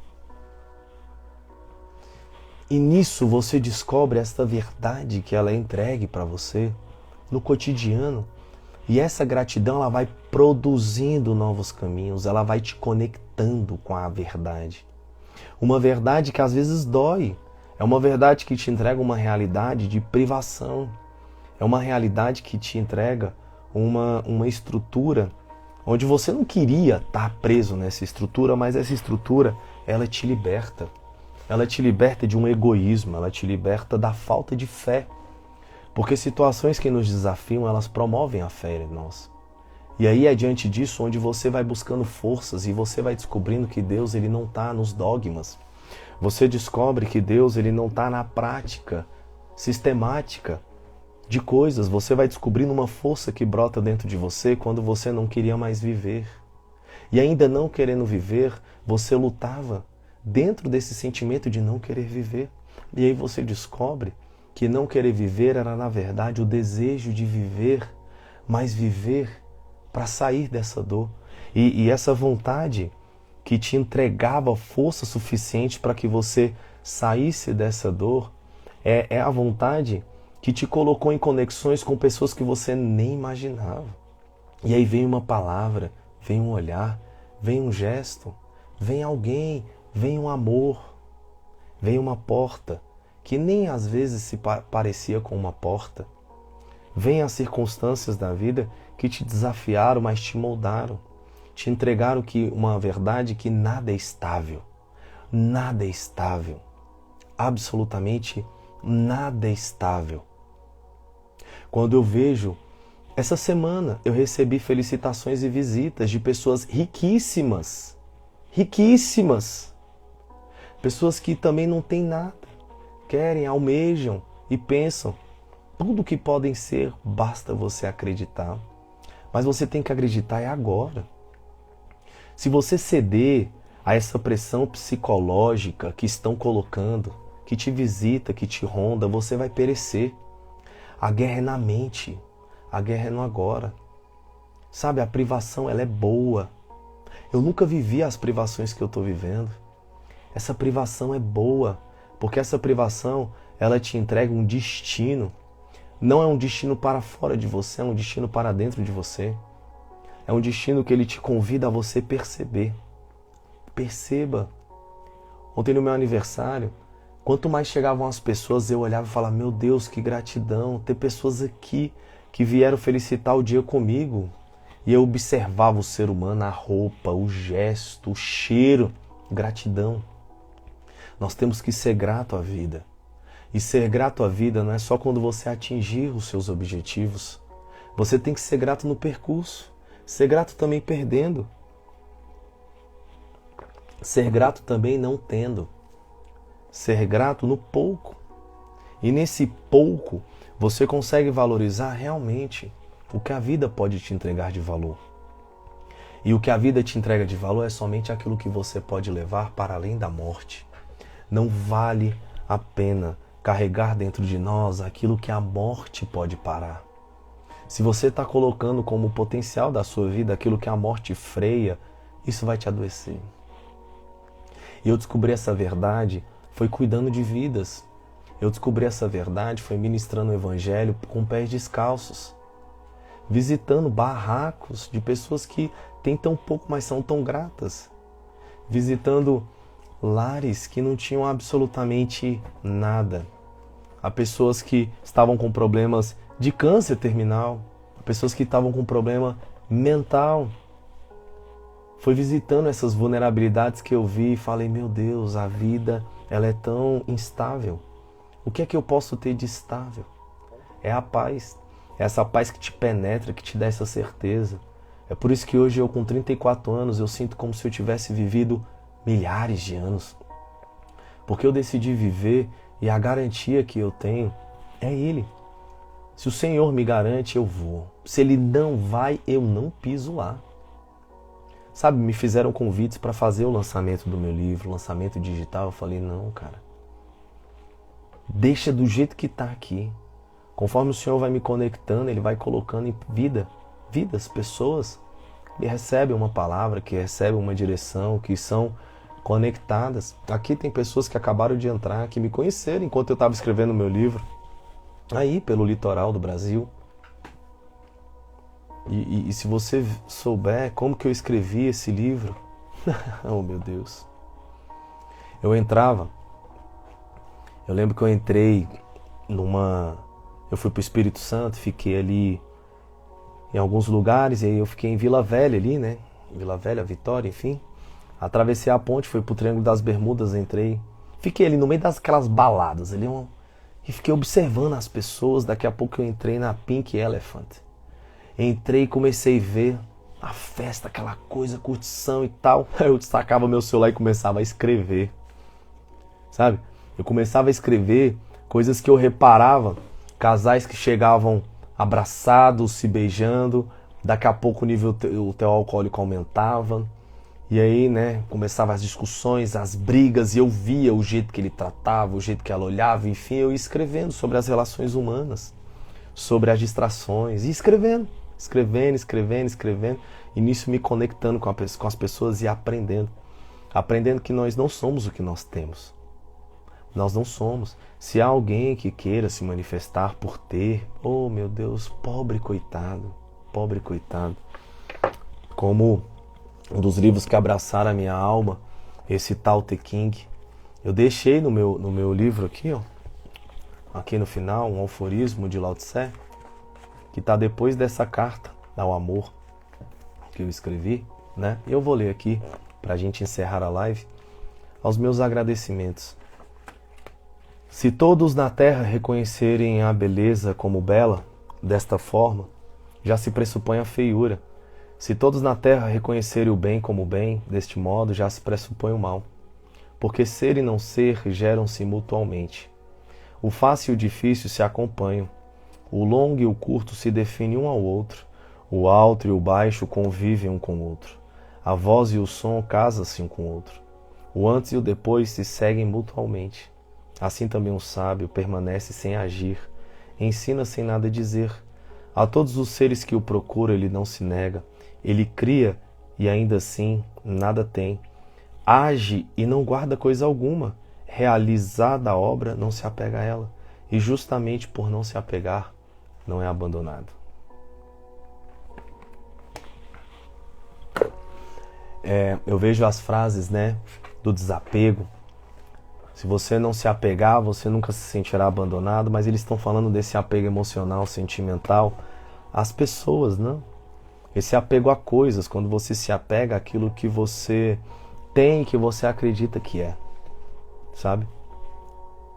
E nisso você descobre esta verdade que ela é entregue para você no cotidiano. E essa gratidão ela vai produzindo novos caminhos, ela vai te conectando com a verdade. Uma verdade que às vezes dói. É uma verdade que te entrega uma realidade de privação. É uma realidade que te entrega uma estrutura onde você não queria estar preso nessa estrutura, mas essa estrutura ela te liberta. Ela te liberta de um egoísmo, ela te liberta da falta de fé. Porque situações que nos desafiam, elas promovem a fé em nós. E aí é diante disso onde você vai buscando forças e você vai descobrindo que Deus ele não está nos dogmas. Você descobre que Deus ele não está na prática sistemática de coisas. Você vai descobrindo uma força que brota dentro de você quando você não queria mais viver. E ainda não querendo viver, você lutava dentro desse sentimento de não querer viver. E aí você descobre que não querer viver era, na verdade, o desejo de viver, mas viver para sair dessa dor. E essa vontade que te entregava força suficiente para que você saísse dessa dor, é a vontade que te colocou em conexões com pessoas que você nem imaginava. E aí vem uma palavra, vem um olhar, vem um gesto, vem alguém, vem um amor, vem uma porta, que nem às vezes se parecia com uma porta. Vem as circunstâncias da vida que te desafiaram, mas te moldaram. Te entregaram uma verdade que nada é estável. Nada é estável. Absolutamente nada é estável. Quando eu vejo, essa semana eu recebi felicitações e visitas de pessoas riquíssimas. Riquíssimas. Pessoas que também não têm nada. querem, almejam e pensam. Tudo que podem ser, basta você acreditar. Mas você tem que acreditar agora. Se você ceder a essa pressão psicológica que estão colocando, que te visita, que te ronda, você vai perecer. A guerra é na mente, a guerra é no agora. Sabe, a privação, ela é boa. Eu nunca vivi as privações que eu estou vivendo. Essa privação é boa, porque essa privação, ela te entrega um destino. Não é um destino para fora de você, é um destino para dentro de você. É um destino que ele te convida a você perceber. Perceba. Ontem no meu aniversário, quanto mais chegavam as pessoas, eu olhava e falava, meu Deus, que gratidão, ter pessoas aqui que vieram felicitar o dia comigo. E eu observava o ser humano, a roupa, o gesto, o cheiro. Gratidão. Nós temos que ser grato à vida. E ser grato à vida não é só quando você atingir os seus objetivos. Você tem que ser grato no percurso. Ser grato também perdendo. Ser grato também não tendo. Ser grato no pouco. E nesse pouco, você consegue valorizar realmente o que a vida pode te entregar de valor. E o que a vida te entrega de valor é somente aquilo que você pode levar para além da morte. Não vale a pena carregar dentro de nós aquilo que a morte pode parar. Se você está colocando como potencial da sua vida aquilo que a morte freia, isso vai te adoecer. E eu descobri essa verdade foi cuidando de vidas. Eu descobri essa verdade foi ministrando o evangelho com pés descalços. Visitando barracos de pessoas que têm tão pouco, mas são tão gratas. Visitando lares que não tinham absolutamente nada. Há pessoas que estavam com problemas de câncer terminal. Há pessoas que estavam com problema mental. Foi visitando essas vulnerabilidades que eu vi e falei, meu Deus, a vida ela é tão instável. O que é que eu posso ter de estável? É a paz. É essa paz que te penetra, que te dá essa certeza. É por isso que hoje eu, com 34 anos, eu sinto como se eu tivesse vivido milhares de anos. Porque eu decidi viver e a garantia que eu tenho é Ele. Se o Senhor me garante, eu vou. Se Ele não vai, eu não piso lá. Sabe, me fizeram convites para fazer o lançamento do meu livro, lançamento digital. Eu falei, não, cara. Deixa do jeito que está aqui. Conforme o Senhor vai me conectando, Ele vai colocando em vidas, pessoas que recebem uma palavra, que recebem uma direção, que são conectadas. Aqui tem pessoas que acabaram de entrar, que me conheceram enquanto eu estava escrevendo o meu livro, aí pelo litoral do Brasil. E se você souber como que eu escrevi esse livro, oh meu Deus. Eu lembro que eu entrei eu fui para o Espírito Santo, fiquei ali em alguns lugares, e aí eu fiquei em Vila Velha ali, né? Vila Velha, Vitória, enfim. Atravessei a ponte, fui pro Triângulo das Bermudas, entrei. Fiquei ali no meio daquelas baladas ali, e fiquei observando as pessoas. Daqui a pouco eu entrei na Pink Elephant. Entrei e comecei a ver a festa, aquela coisa, curtição e tal. Aí eu destacava meu celular e começava a escrever. Sabe? Eu começava a escrever coisas que eu reparava. Casais que chegavam abraçados, se beijando. Daqui a pouco o teu alcoólico aumentava. E aí, né, começavam as discussões, as brigas. E eu via o jeito que ele tratava, o jeito que ela olhava. Enfim, eu ia escrevendo sobre as relações humanas. Sobre as distrações. E escrevendo. E nisso me conectando com as pessoas e aprendendo. Aprendendo que nós não somos o que nós temos. Nós não somos. Se há alguém que queira se manifestar por ter, oh meu Deus, pobre coitado. Como um dos livros que abraçaram a minha alma, esse Tao Te Ching, eu deixei no meu livro aqui, ó, aqui no final, um aforismo de Lao Tse, que está depois dessa carta ao amor que eu escrevi, né? Eu vou ler aqui para a gente encerrar a live. Aos meus agradecimentos. Se todos na terra reconhecerem a beleza como bela, desta forma, já se pressupõe a feiura. Se todos na terra reconhecerem o bem como bem, deste modo, já se pressupõe o mal. Porque ser e não ser geram-se mutualmente. O fácil e o difícil se acompanham. O longo e o curto se definem um ao outro. O alto e o baixo convivem um com o outro. A voz e o som casam-se um com o outro. O antes e o depois se seguem mutualmente. Assim também o sábio permanece sem agir, ensina sem nada dizer. A todos os seres que o procuram ele não se nega. Ele cria e ainda assim nada tem. Age e não guarda coisa alguma. Realizada a obra, não se apega a ela. E justamente por não se apegar, não é abandonado. Eu vejo as frases, do desapego. Se você não se apegar, você nunca se sentirá abandonado, mas eles estão falando desse apego emocional, sentimental às pessoas, não? Esse apego a coisas, quando você se apega àquilo que você tem, que você acredita que é, sabe?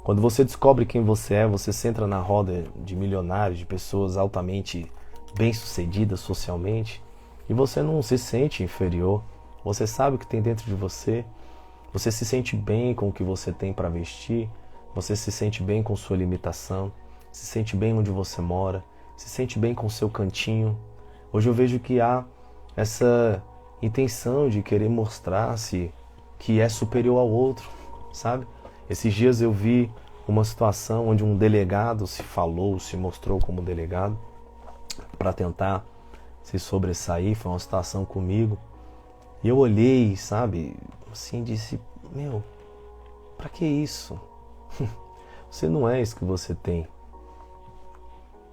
Quando você descobre quem você é, você se entra na roda de milionários, de pessoas altamente bem-sucedidas socialmente, e você não se sente inferior. Você sabe o que tem dentro de você. Você se sente bem com o que você tem para vestir. Você se sente bem com sua limitação. Se sente bem onde você mora. Se sente bem com o seu cantinho. Hoje eu vejo que há essa intenção de querer mostrar-se que é superior ao outro, sabe? Esses dias eu vi uma situação onde um delegado se mostrou como delegado para tentar se sobressair. Foi uma situação comigo. E eu olhei, sabe, assim, disse, pra que isso? Você não é isso que você tem.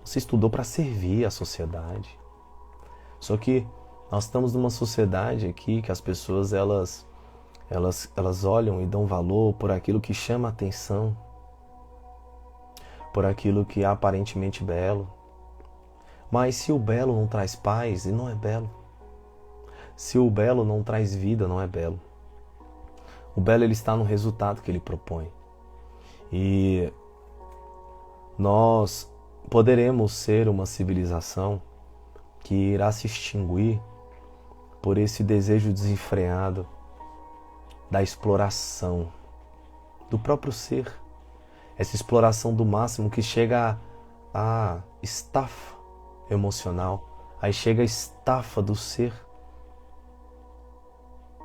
Você estudou para servir a sociedade. Só que nós estamos numa sociedade aqui que as pessoas, elas olham e dão valor por aquilo que chama atenção, por aquilo que é aparentemente belo. Mas se o belo não traz paz, e não é belo. Se o belo não traz vida, não é belo. O belo ele está no resultado que ele propõe. E nós poderemos ser uma civilização que irá se extinguir por esse desejo desenfreado da exploração do próprio ser. Essa exploração do máximo que chega à estafa emocional, aí chega a estafa do ser.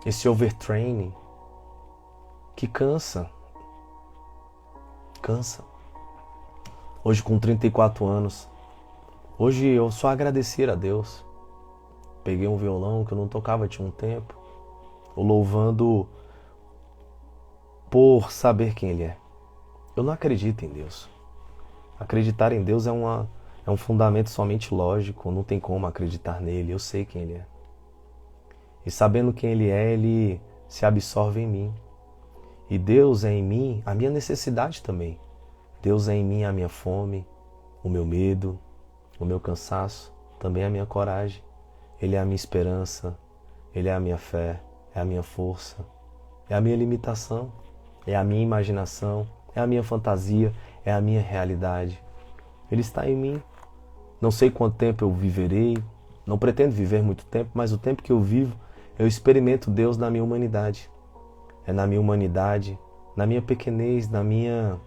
Esse overtraining que cansa. Hoje com 34 anos, hoje eu só agradecer a Deus. Peguei um violão que eu não tocava tinha um tempo, o louvando por saber quem Ele é. Eu não acredito em Deus. Acreditar em Deus é um fundamento somente lógico, não tem como acreditar nele, eu sei quem Ele é. E sabendo quem Ele é, Ele se absorve em mim. E Deus é em mim a minha necessidade também. Deus é em mim a minha fome, o meu medo, o meu cansaço, também a minha coragem. Ele é a minha esperança, Ele é a minha fé, é a minha força, é a minha limitação, é a minha imaginação, é a minha fantasia, é a minha realidade. Ele está em mim. Não sei quanto tempo eu viverei, não pretendo viver muito tempo, mas o tempo que eu vivo, eu experimento Deus na minha humanidade. É na minha humanidade, na minha pequenez, na minha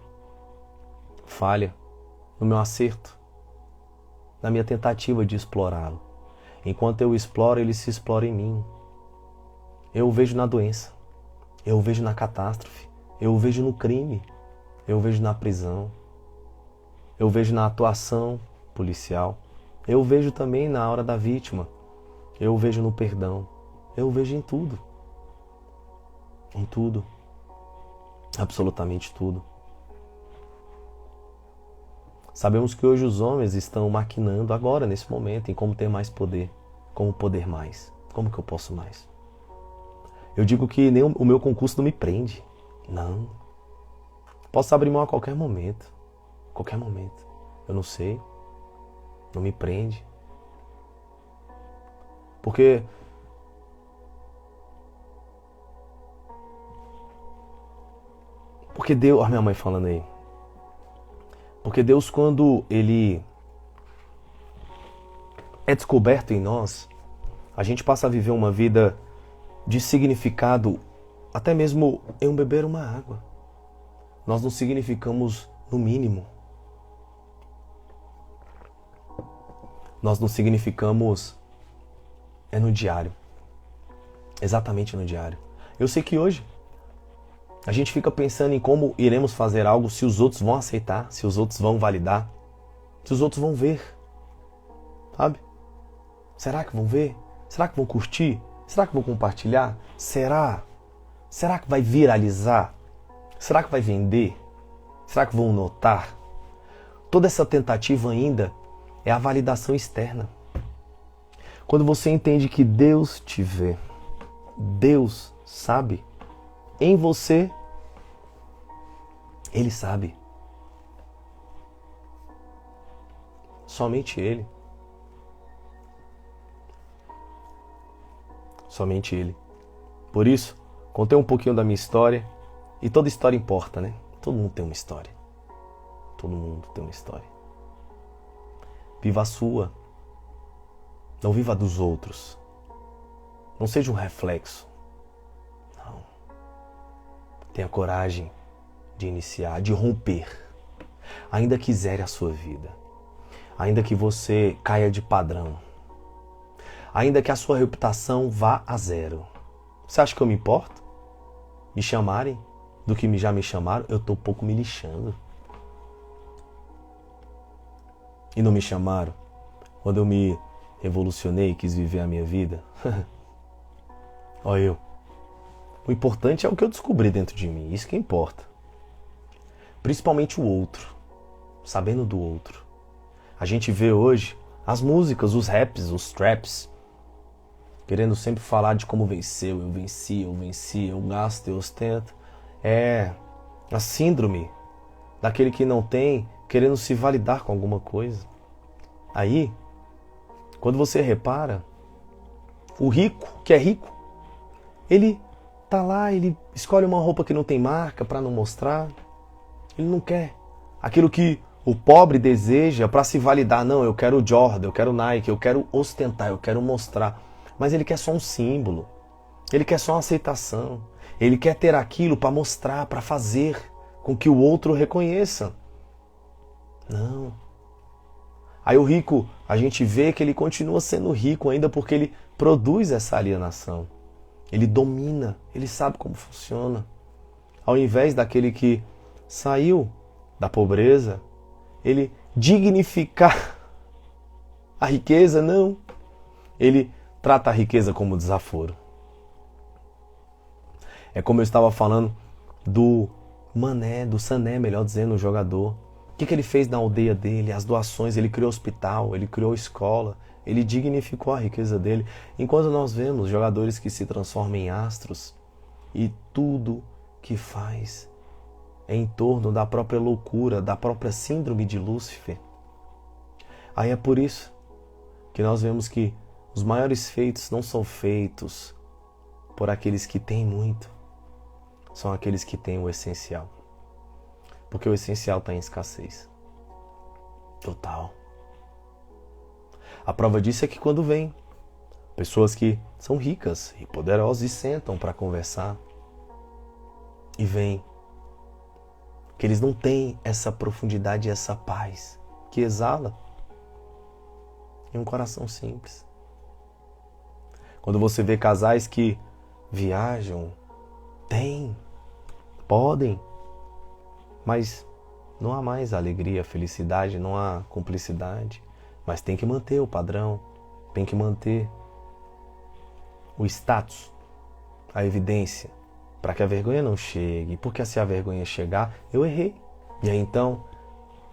falha, no meu acerto, na minha tentativa de explorá-lo. Enquanto eu exploro, ele se explora em mim. Eu o vejo na doença, eu o vejo na catástrofe, eu o vejo no crime, eu o vejo na prisão, eu o vejo na atuação policial, eu o vejo também na hora da vítima, eu o vejo no perdão, eu o vejo em tudo. Em tudo. Absolutamente tudo. Sabemos que hoje os homens estão maquinando agora, nesse momento, em como ter mais poder. Como poder mais. Como que eu posso mais? Eu digo que nem o meu concurso não me prende. Não. Posso abrir mão a qualquer momento. Qualquer momento. Eu não sei. Não me prende. Porque Deus, olha minha mãe falando aí. Porque Deus, quando Ele é descoberto em nós, a gente passa a viver uma vida de significado, até mesmo em beber uma água. Nós nos significamos no mínimo. Nós nos significamos no diário. Exatamente no diário. Eu sei que hoje a gente fica pensando em como iremos fazer algo, se os outros vão aceitar, se os outros vão validar, se os outros vão ver. Sabe? Será que vão ver? Será que vão curtir? Será que vão compartilhar? Será? Será que vai viralizar? Será que vai vender? Será que vão notar? Toda essa tentativa ainda é a validação externa. Quando você entende que Deus te vê, Deus sabe, em você, Ele sabe. Somente Ele. Somente Ele. Por isso, contei um pouquinho da minha história. E toda história importa, né? Todo mundo tem uma história. Todo mundo tem uma história. Viva a sua. Não viva a dos outros. Não seja um reflexo. Não. Tenha coragem de iniciar, de romper. Ainda que zere a sua vida. Ainda que você caia de padrão. Ainda que a sua reputação vá a zero. Você acha que eu me importo? Me chamarem do que já me chamaram? Eu estou pouco me lixando. E não me chamaram quando eu me revolucionei e quis viver a minha vida? Olha eu. O importante é o que eu descobri dentro de mim. Isso que importa. Principalmente o outro. Sabendo do outro. A gente vê hoje as músicas, os raps, os traps, querendo sempre falar de como venceu, eu venci, eu gasto, eu ostento. É a síndrome daquele que não tem, querendo se validar com alguma coisa. Aí, quando você repara, o rico, que é rico, ele tá lá, ele escolhe uma roupa que não tem marca para não mostrar. Ele não quer aquilo que o pobre deseja para se validar. Não, eu quero Jordan, eu quero Nike, eu quero ostentar, eu quero mostrar. Mas ele quer só um símbolo. Ele quer só uma aceitação. Ele quer ter aquilo para mostrar, para fazer com que o outro reconheça. Não. Aí o rico, a gente vê que ele continua sendo rico ainda porque ele produz essa alienação. Ele domina, ele sabe como funciona. Ao invés daquele que saiu da pobreza, ele dignificar a riqueza, não. Ele trata a riqueza como desaforo. É como eu estava falando do Mané, do Sané, melhor dizendo, o jogador. O que ele fez na aldeia dele, as doações, ele criou hospital, ele criou escola, ele dignificou a riqueza dele. Enquanto nós vemos jogadores que se transformam em astros e tudo que faz é em torno da própria loucura, da própria síndrome de Lúcifer. Aí é por isso que nós vemos que os maiores feitos não são feitos por aqueles que têm muito, são aqueles que têm o essencial. Porque o essencial está em escassez. Total. A prova disso é que quando vem pessoas que são ricas e poderosas e sentam para conversar e vêm que eles não têm essa profundidade e essa paz que exala em um coração simples. Quando você vê casais que viajam, podem, mas não há mais alegria, felicidade, não há cumplicidade. Mas tem que manter o padrão, tem que manter o status, a evidência, para que a vergonha não chegue. Porque se a vergonha chegar, eu errei. E aí então,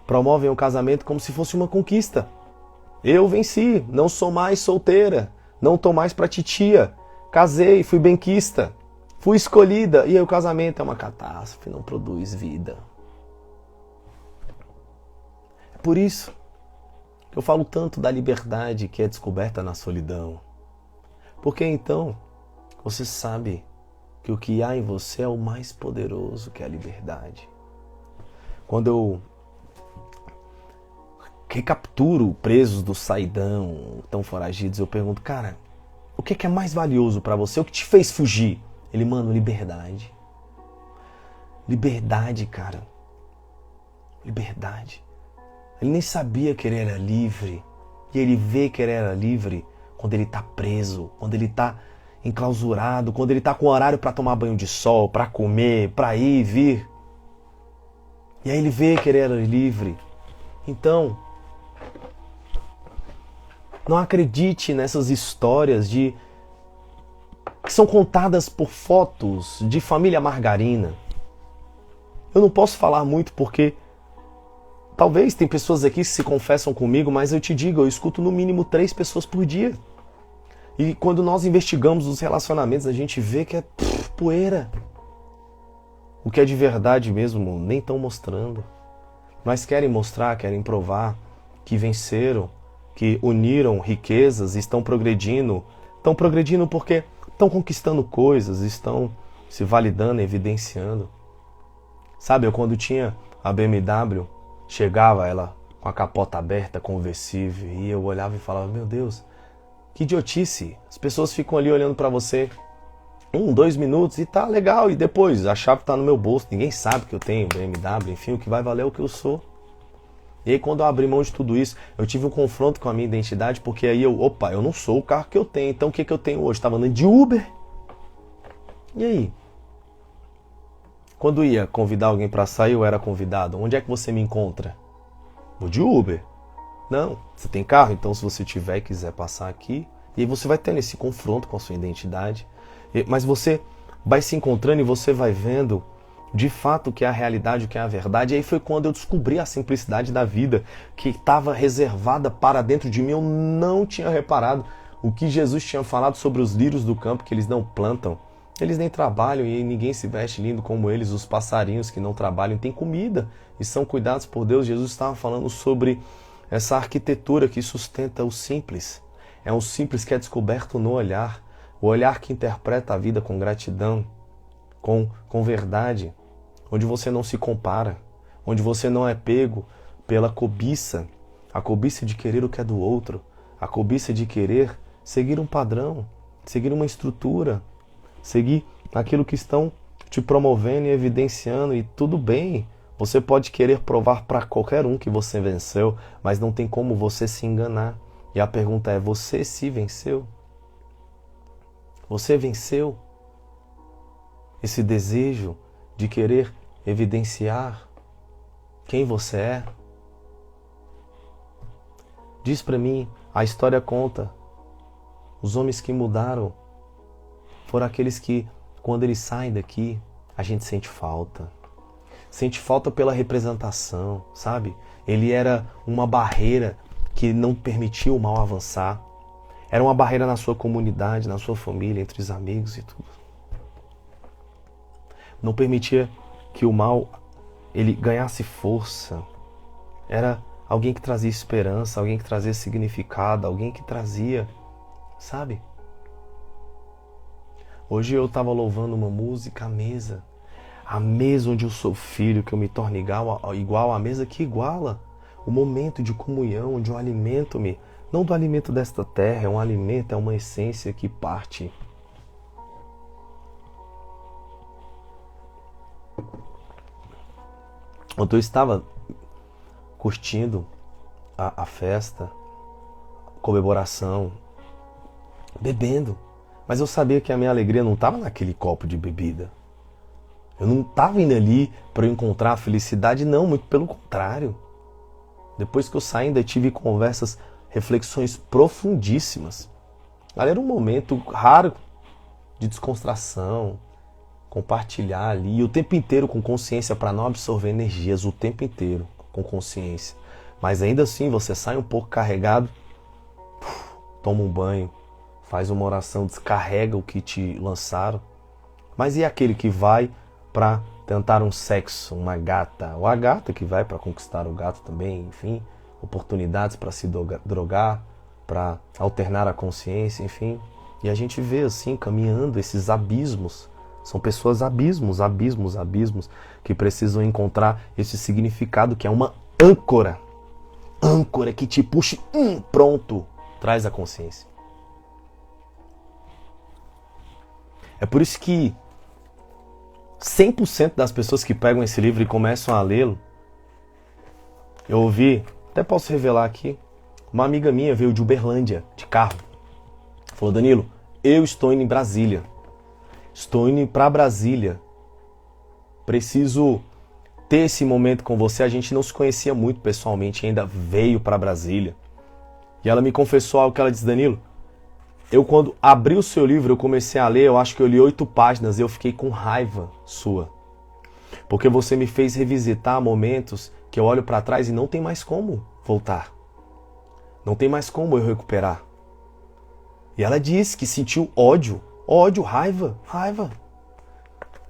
promovem o casamento como se fosse uma conquista. Eu venci, não sou mais solteira, não tô mais pra titia, casei, fui benquista, fui escolhida. E aí o casamento é uma catástrofe, não produz vida. É por isso que eu falo tanto da liberdade que é descoberta na solidão. Porque então, você sabe que o que há em você é o mais poderoso, que é a liberdade. Quando eu recapturo presos do saidão, tão foragidos, eu pergunto, cara, o que é mais valioso pra você? O que te fez fugir? Ele, mano, liberdade. Liberdade, cara. Liberdade. Ele nem sabia que ele era livre. E ele vê que ele era livre quando ele está preso, quando ele está enclausurado, quando ele está com horário para tomar banho de sol, para comer, para ir e vir. E aí ele vê que ele era livre. Então, não acredite nessas histórias que são contadas por fotos de família margarina. Eu não posso falar muito porque talvez tem pessoas aqui que se confessam comigo, mas eu te digo, eu escuto no mínimo 3 pessoas por dia. E quando nós investigamos os relacionamentos, a gente vê que é poeira. O que é de verdade mesmo, nem estão mostrando. Mas querem mostrar, querem provar que venceram, que uniram riquezas, estão progredindo. Estão progredindo porque estão conquistando coisas, estão se validando, evidenciando. Sabe, eu quando tinha a BMW, chegava ela com a capota aberta, conversível, e eu olhava e falava, meu Deus, que idiotice. As pessoas ficam ali olhando pra você 2 minutos e tá legal, e depois a chave tá no meu bolso, ninguém sabe que eu tenho BMW, enfim, o que vai valer é o que eu sou. E aí quando eu abri mão de tudo isso, eu tive um confronto com a minha identidade, porque aí eu não sou o carro que eu tenho, então o que eu tenho hoje? Estava andando de Uber. E aí? Quando ia convidar alguém para sair, eu era convidado. Onde é que você me encontra? Vou de Uber. Não, você tem carro, então se você tiver e quiser passar aqui, e aí você vai tendo esse confronto com a sua identidade. Mas você vai se encontrando e você vai vendo de fato o que é a realidade, o que é a verdade. E aí foi quando eu descobri a simplicidade da vida que estava reservada para dentro de mim. Eu não tinha reparado o que Jesus tinha falado sobre os lírios do campo, que eles não plantam, eles nem trabalham e ninguém se veste lindo como eles. Os passarinhos que não trabalham têm comida e são cuidados por Deus. Jesus estava falando sobre essa arquitetura que sustenta o simples. É um simples que é descoberto no olhar. O olhar que interpreta a vida com gratidão, com verdade. Onde você não se compara. Onde você não é pego pela cobiça. A cobiça de querer o que é do outro. A cobiça de querer seguir um padrão. Seguir uma estrutura. Seguir aquilo que estão te promovendo e evidenciando. E tudo bem. Você pode querer provar para qualquer um que você venceu, mas não tem como você se enganar. E a pergunta é, você se venceu? Você venceu esse desejo de querer evidenciar quem você é? Diz para mim, a história conta. Os homens que mudaram foram aqueles que, quando eles saem daqui, a gente sente falta. Sente falta pela representação, sabe? Ele era uma barreira que não permitia o mal avançar. Era uma barreira na sua comunidade, na sua família, entre os amigos e tudo. Não permitia que o mal ele ganhasse força. Era alguém que trazia esperança, alguém que trazia significado, alguém que trazia, sabe? Hoje eu estava louvando uma música, a mesa onde eu sou filho, que eu me torno igual à mesa que iguala o momento de comunhão, onde eu alimento-me, não do alimento desta terra, é um alimento, é uma essência que parte. Quando eu estava curtindo a festa, comemoração, bebendo, mas eu sabia que a minha alegria não estava naquele copo de bebida. Eu não estava indo ali para eu encontrar a felicidade, não, muito pelo contrário. Depois que eu saí, ainda tive conversas, reflexões profundíssimas. Era um momento raro de descontração, compartilhar ali, o tempo inteiro com consciência para não absorver energias, o tempo inteiro com consciência. Mas ainda assim, você sai um pouco carregado, toma um banho, faz uma oração, descarrega o que te lançaram. Mas e aquele que vai para tentar um sexo, uma gata, ou a gata que vai para conquistar o gato também, enfim, oportunidades para se drogar, para alternar a consciência, enfim. E a gente vê assim, caminhando esses abismos. São pessoas abismos, que precisam encontrar esse significado que é uma âncora. Âncora que te puxe, pronto, traz a consciência. É por isso que 100% das pessoas que pegam esse livro e começam a lê-lo, Eu ouvi, até posso revelar aqui, uma amiga minha veio de Uberlândia, de carro. Falou, Danilo, eu estou indo em Brasília. Estou indo para Brasília. Preciso ter esse momento com você. A gente não se conhecia muito pessoalmente, ainda veio para Brasília. E ela me confessou algo que ela disse, Danilo, eu quando abri o seu livro, eu comecei a ler, eu acho que eu li 8 páginas e eu fiquei com raiva sua. Porque você me fez revisitar momentos que eu olho para trás e não tem mais como voltar. Não tem mais como eu recuperar. E ela disse que sentiu ódio, raiva.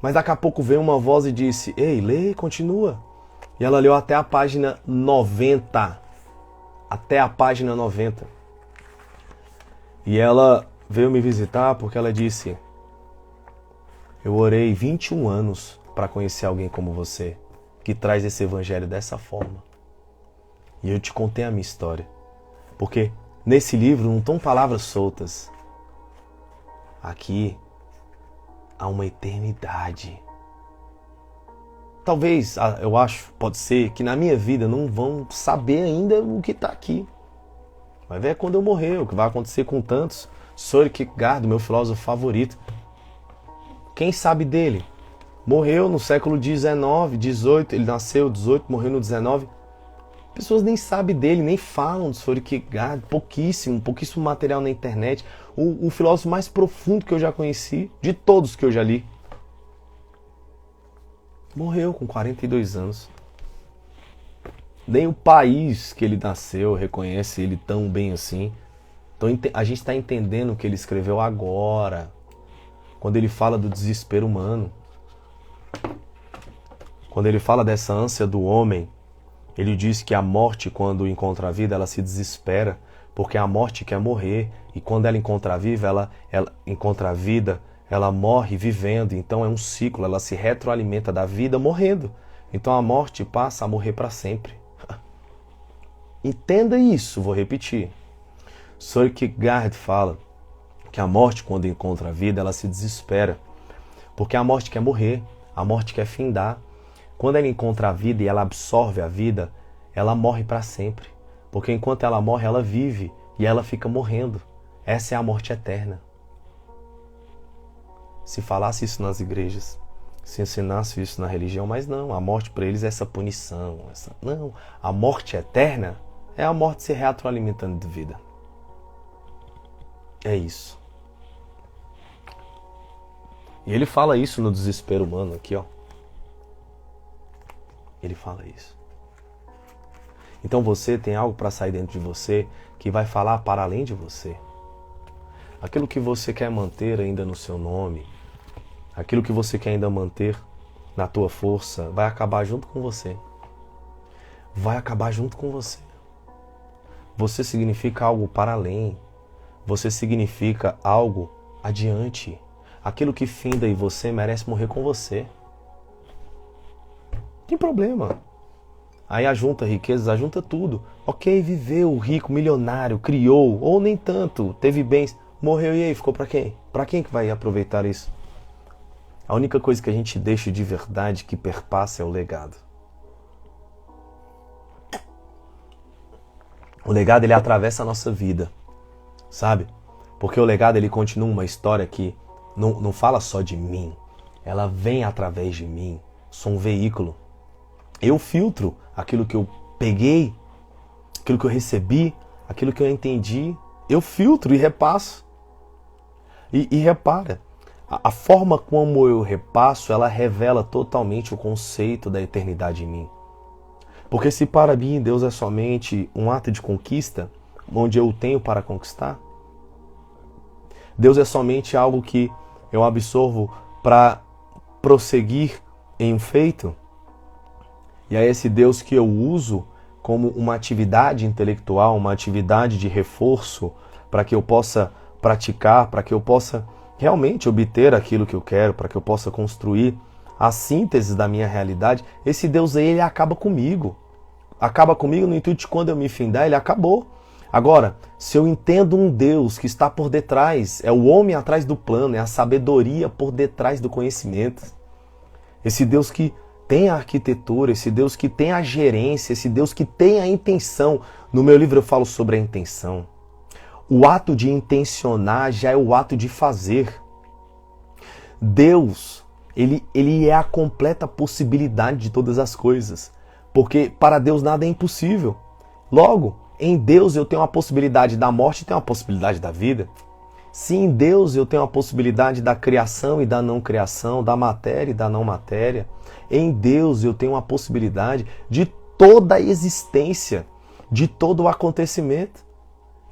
Mas daqui a pouco veio uma voz e disse, ei, lê, continua. E ela leu até a página 90. Até a página 90. E ela veio me visitar porque ela disse, eu orei 21 anos para conhecer alguém como você, que traz esse evangelho dessa forma. E eu te contei a minha história. Porque nesse livro não estão palavras soltas. Aqui há uma eternidade. Talvez, eu acho, pode ser, que na minha vida não vão saber ainda o que está aqui. Vai ver quando eu morrer, o que vai acontecer com tantos. Søren Kierkegaard, meu filósofo favorito. Quem sabe dele? Morreu no século XIX, XVIII, ele nasceu 18, morreu no XIX. Pessoas nem sabem dele, nem falam de Søren Kierkegaard, pouquíssimo material na internet. O filósofo mais profundo que eu já conheci, de todos que eu já li. Morreu com 42 anos. Nem o país que ele nasceu reconhece ele tão bem assim. Então a gente está entendendo o que ele escreveu agora, quando ele fala do desespero humano. Quando ele fala dessa ânsia do homem, ele diz que a morte, quando encontra a vida, ela se desespera, porque a morte quer morrer, e quando ela encontra a vida, ela morre vivendo, então é um ciclo, ela se retroalimenta da vida morrendo. Então a morte passa a morrer para sempre. Entenda isso, vou repetir. Søren Kierkegaard fala que a morte, quando encontra a vida, ela se desespera, porque a morte quer morrer, a morte quer findar. Quando ela encontra a vida e ela absorve a vida, ela morre para sempre. Porque enquanto ela morre, ela vive e ela fica morrendo. Essa é a morte eterna. Se falasse isso nas igrejas, se ensinasse isso na religião, mas não, a morte para eles é essa punição. Não, a morte eterna é a morte se retroalimentando de vida. É isso. E ele fala isso no desespero humano aqui, ó. Ele fala isso. Então você tem algo para sair dentro de você que vai falar para além de você. Aquilo que você quer manter ainda no seu nome, aquilo que você quer ainda manter na tua força, vai acabar junto com você. Vai acabar junto com você. Você significa algo para além. Você significa algo adiante. Aquilo que finda em você merece morrer com você. Tem problema. Aí ajunta riquezas, ajunta tudo. Ok, viveu, rico, milionário, criou, ou nem tanto, teve bens, morreu e aí, ficou pra quem? Pra quem que vai aproveitar isso? A única coisa que a gente deixa de verdade que perpassa é o legado. O legado, ele atravessa a nossa vida, sabe? Porque o legado, ele continua uma história que não fala só de mim. Ela vem através de mim. Sou um veículo. Eu filtro aquilo que eu peguei, aquilo que eu recebi, aquilo que eu entendi. Eu filtro e repasso. E repara, a forma como eu repasso, ela revela totalmente o conceito da eternidade em mim. Porque se para mim Deus é somente um ato de conquista, onde eu tenho para conquistar, Deus é somente algo que eu absorvo para prosseguir em um feito, e é esse Deus que eu uso como uma atividade intelectual, uma atividade de reforço, para que eu possa praticar, para que eu possa realmente obter aquilo que eu quero, para que eu possa construir a síntese da minha realidade. Esse Deus aí, ele acaba comigo. Acaba comigo no intuito de quando eu me findar, ele acabou. Agora, se eu entendo um Deus que está por detrás, é o homem atrás do plano, é a sabedoria por detrás do conhecimento. Esse Deus que tem a arquitetura, esse Deus que tem a gerência, esse Deus que tem a intenção. No meu livro eu falo sobre a intenção. O ato de intencionar já é o ato de fazer. Deus, ele é a completa possibilidade de todas as coisas. Porque para Deus nada é impossível. Logo, em Deus eu tenho a possibilidade da morte e tenho a possibilidade da vida. Se em Deus eu tenho a possibilidade da criação e da não criação, da matéria e da não matéria, em Deus eu tenho a possibilidade de toda a existência, de todo o acontecimento.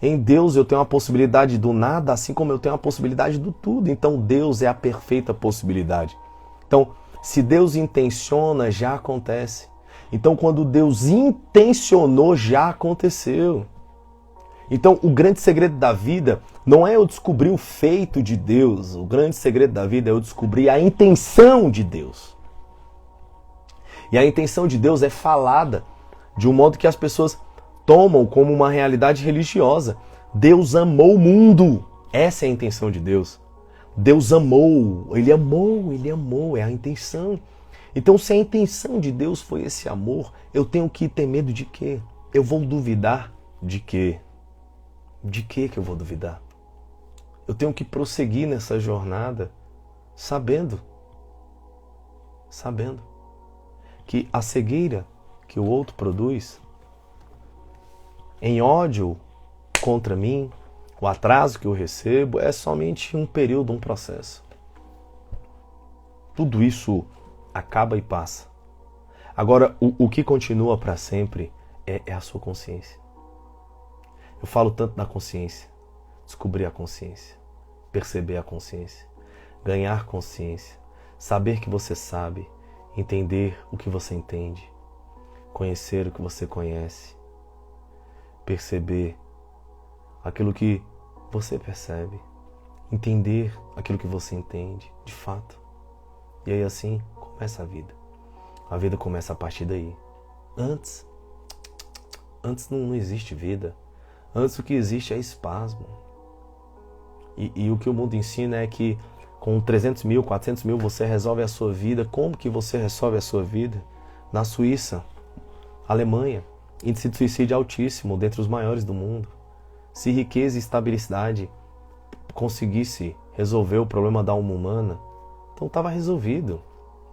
Em Deus eu tenho a possibilidade do nada, assim como eu tenho a possibilidade do tudo. Então Deus é a perfeita possibilidade. Então, se Deus intenciona, já acontece. Então, quando Deus intencionou, já aconteceu. Então, o grande segredo da vida não é eu descobrir o feito de Deus. O grande segredo da vida é eu descobrir a intenção de Deus. E a intenção de Deus é falada de um modo que as pessoas tomam como uma realidade religiosa. Deus amou o mundo. Essa é a intenção de Deus. Deus amou, Ele amou, é a intenção. Então, se a intenção de Deus foi esse amor, eu tenho que ter medo de quê? Eu vou duvidar de quê? De quê que eu vou duvidar? Eu tenho que prosseguir nessa jornada sabendo que a cegueira que o outro produz em ódio contra mim, o atraso que eu recebo é somente um período, um processo. Tudo isso acaba e passa. Agora, o que continua para sempre é a sua consciência. Eu falo tanto da consciência, descobrir a consciência, perceber a consciência, ganhar consciência, saber que você sabe, entender o que você entende, conhecer o que você conhece, perceber aquilo que você percebe, entender aquilo que você entende, de fato. E aí assim começa a vida. A vida começa a partir daí. Antes não existe vida. Antes o que existe é espasmo. E o que o mundo ensina é que com 300 mil, 400 mil você resolve a sua vida. Como que você resolve a sua vida? Na Suíça, Alemanha, índice de suicídio altíssimo, dentre os maiores do mundo. Se riqueza e estabilidade conseguisse resolver o problema da alma humana, então estava resolvido.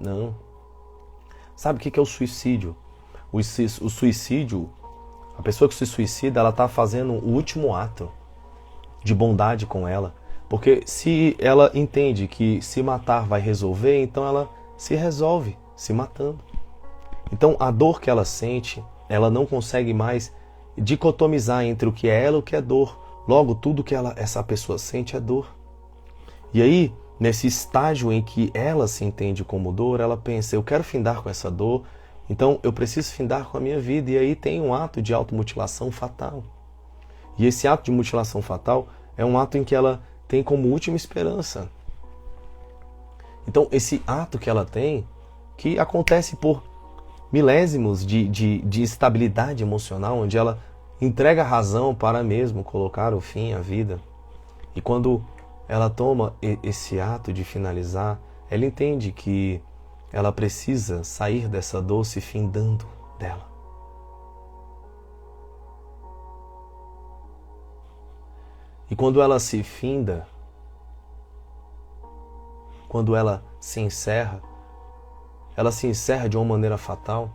Não. Sabe o que é o suicídio? O suicídio, a pessoa que se suicida, ela está fazendo o último ato de bondade com ela. Porque se ela entende que se matar vai resolver, então ela se resolve se matando. Então a dor que ela sente, ela não consegue mais dicotomizar entre o que é ela e o que é dor. Logo, tudo que essa pessoa sente é dor. E aí, nesse estágio em que ela se entende como dor, ela pensa, eu quero findar com essa dor, então eu preciso findar com a minha vida. E aí tem um ato de automutilação fatal. E esse ato de mutilação fatal é um ato em que ela tem como última esperança. Então esse ato que ela tem, que acontece por milésimos de estabilidade emocional, onde ela entrega a razão para mesmo colocar o fim à vida. E quando ela toma esse ato de finalizar, ela entende que ela precisa sair dessa dor se findando dela. E quando ela se finda, quando ela se encerra de uma maneira fatal,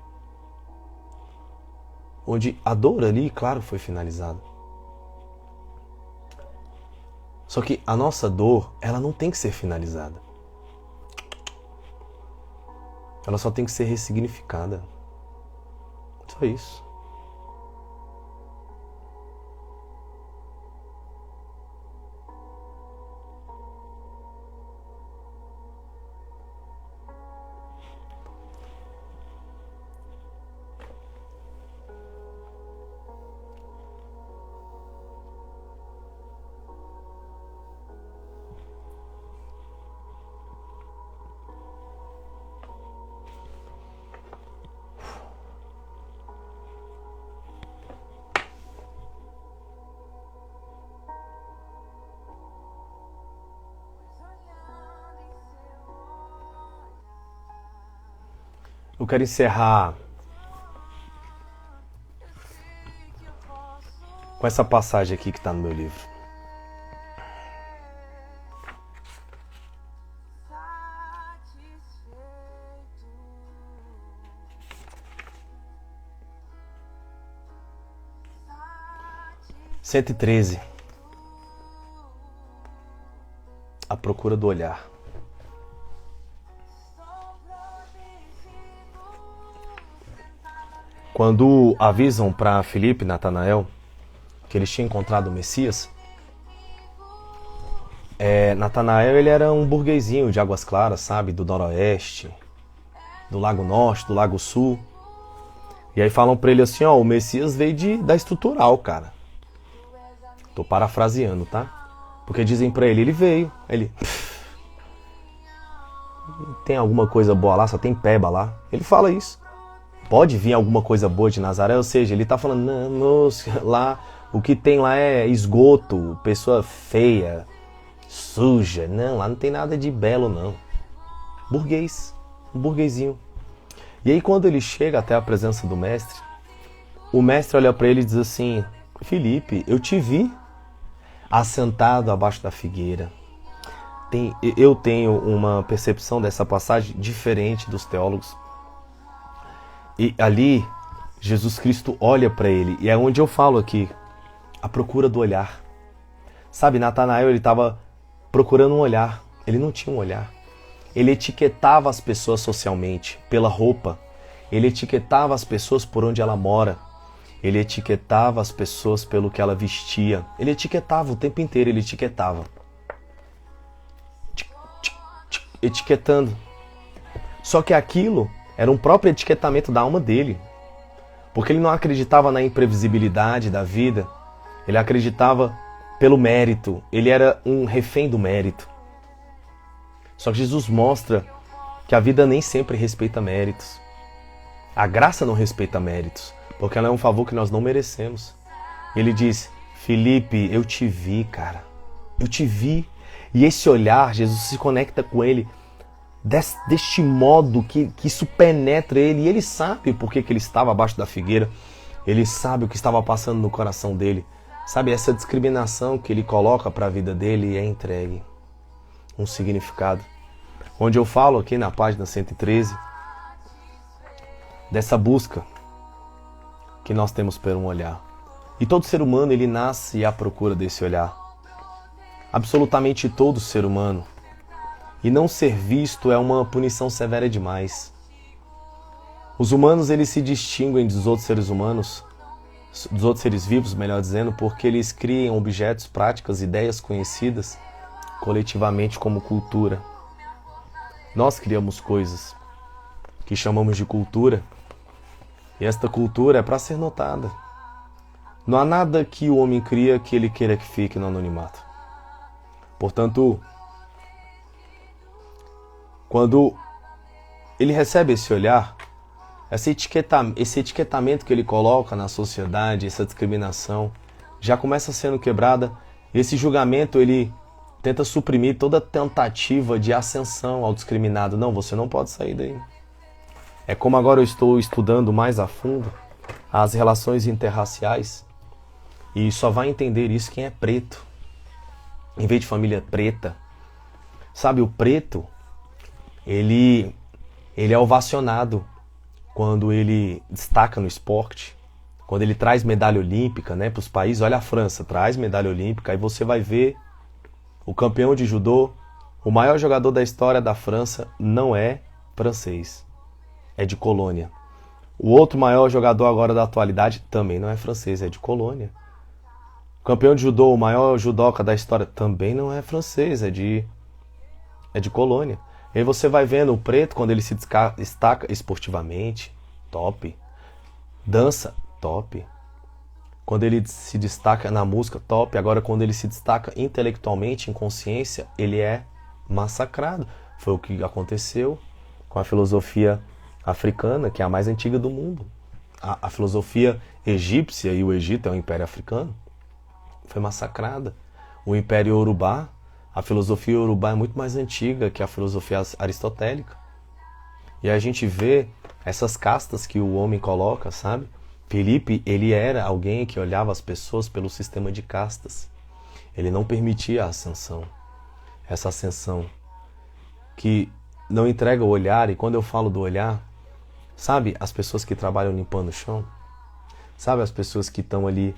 onde a dor ali, claro, foi finalizada. Só que a nossa dor, ela não tem que ser finalizada. Ela só tem que ser ressignificada. Só isso. eu quero encerrar com essa passagem aqui que está no meu livro. Cento e 113. A procura do olhar. Quando avisam para Filipe e Natanael que eles tinham encontrado o Messias, Natanael ele era um burguesinho de Águas Claras, sabe? Do Noroeste, do Lago Norte, do Lago Sul. E aí falam para ele assim, ó, o Messias veio da estrutural, cara. Tô parafraseando, tá? Porque dizem pra ele veio. Ele... Tem alguma coisa boa lá? Só tem peba lá. Ele fala isso. Pode vir alguma coisa boa de Nazaré? Ou seja, ele tá falando, não, moço, lá, o que tem lá é esgoto, pessoa feia, suja. Não, lá não tem nada de belo, não. Burguês. Um burguesinho. E aí quando ele chega até a presença do mestre, o mestre olha pra ele e diz assim, Filipe, eu te vi assentado abaixo da figueira. Eu tenho uma percepção dessa passagem diferente dos teólogos. E ali, Jesus Cristo olha para ele. E é onde eu falo aqui, a procura do olhar. Sabe, Natanael, ele estava procurando um olhar. Ele não tinha um olhar. Ele etiquetava as pessoas socialmente, pela roupa. Ele etiquetava as pessoas por onde ela mora. Ele etiquetava as pessoas pelo que ela vestia. Ele etiquetava o tempo inteiro, ele etiquetava. Etiquetando. Só que aquilo era um próprio etiquetamento da alma dele. Porque ele não acreditava na imprevisibilidade da vida. Ele acreditava pelo mérito. Ele era um refém do mérito. Só que Jesus mostra que a vida nem sempre respeita méritos. A graça não respeita méritos. Porque ela é um favor que nós não merecemos. Ele diz, Filipe, eu te vi, cara. Eu te vi. E esse olhar, Jesus se conecta com ele deste modo que isso penetra ele. E ele sabe por que ele estava abaixo da figueira. Ele sabe o que estava passando no coração dele. Sabe, essa discriminação que ele coloca para a vida dele é entregue. Um significado. Onde eu falo aqui na página 113 dessa busca que nós temos por um olhar. E todo ser humano, ele nasce à procura desse olhar. Absolutamente todo ser humano. E não ser visto é uma punição severa demais. Os humanos, eles se distinguem dos outros seres humanos, dos outros seres vivos, melhor dizendo, porque eles criam objetos, práticas, ideias conhecidas coletivamente como cultura. Nós criamos coisas que chamamos de cultura. E esta cultura é para ser notada. Não há nada que o homem cria que ele queira que fique no anonimato. Portanto, quando ele recebe esse olhar, esse etiquetamento que ele coloca na sociedade, essa discriminação, já começa sendo quebrada. Esse julgamento, ele tenta suprimir toda tentativa de ascensão ao discriminado. Não, você não pode sair daí. É como agora eu estou estudando mais a fundo as relações interraciais e só vai entender isso quem é preto, em vez de família preta. Sabe, o preto, ele é ovacionado quando ele destaca no esporte, quando ele traz medalha olímpica, né, para os países. Olha a França, traz medalha olímpica, aí você vai ver o campeão de judô, o maior jogador da história da França não é francês. É de Colônia. O outro maior jogador agora da atualidade também não é francês, é de Colônia. O campeão de judô, o maior judoca da história, também não é francês, é de Colônia. E aí você vai vendo o preto, quando ele se destaca esportivamente, top. Dança, top. Quando ele se destaca na música, top. Agora, quando ele se destaca intelectualmente, em consciência, ele é massacrado. Foi o que aconteceu com a filosofia africana, que é a mais antiga do mundo. A filosofia egípcia, e o Egito é um império africano, foi massacrada. O Império Yorubá, a filosofia Yorubá é muito mais antiga que a filosofia aristotélica. E a gente vê essas castas que o homem coloca, sabe? Filipe, ele era alguém que olhava as pessoas pelo sistema de castas. Ele não permitia a ascensão. Essa ascensão que não entrega o olhar, e quando eu falo do olhar, sabe as pessoas que trabalham limpando o chão? Sabe as pessoas que estão ali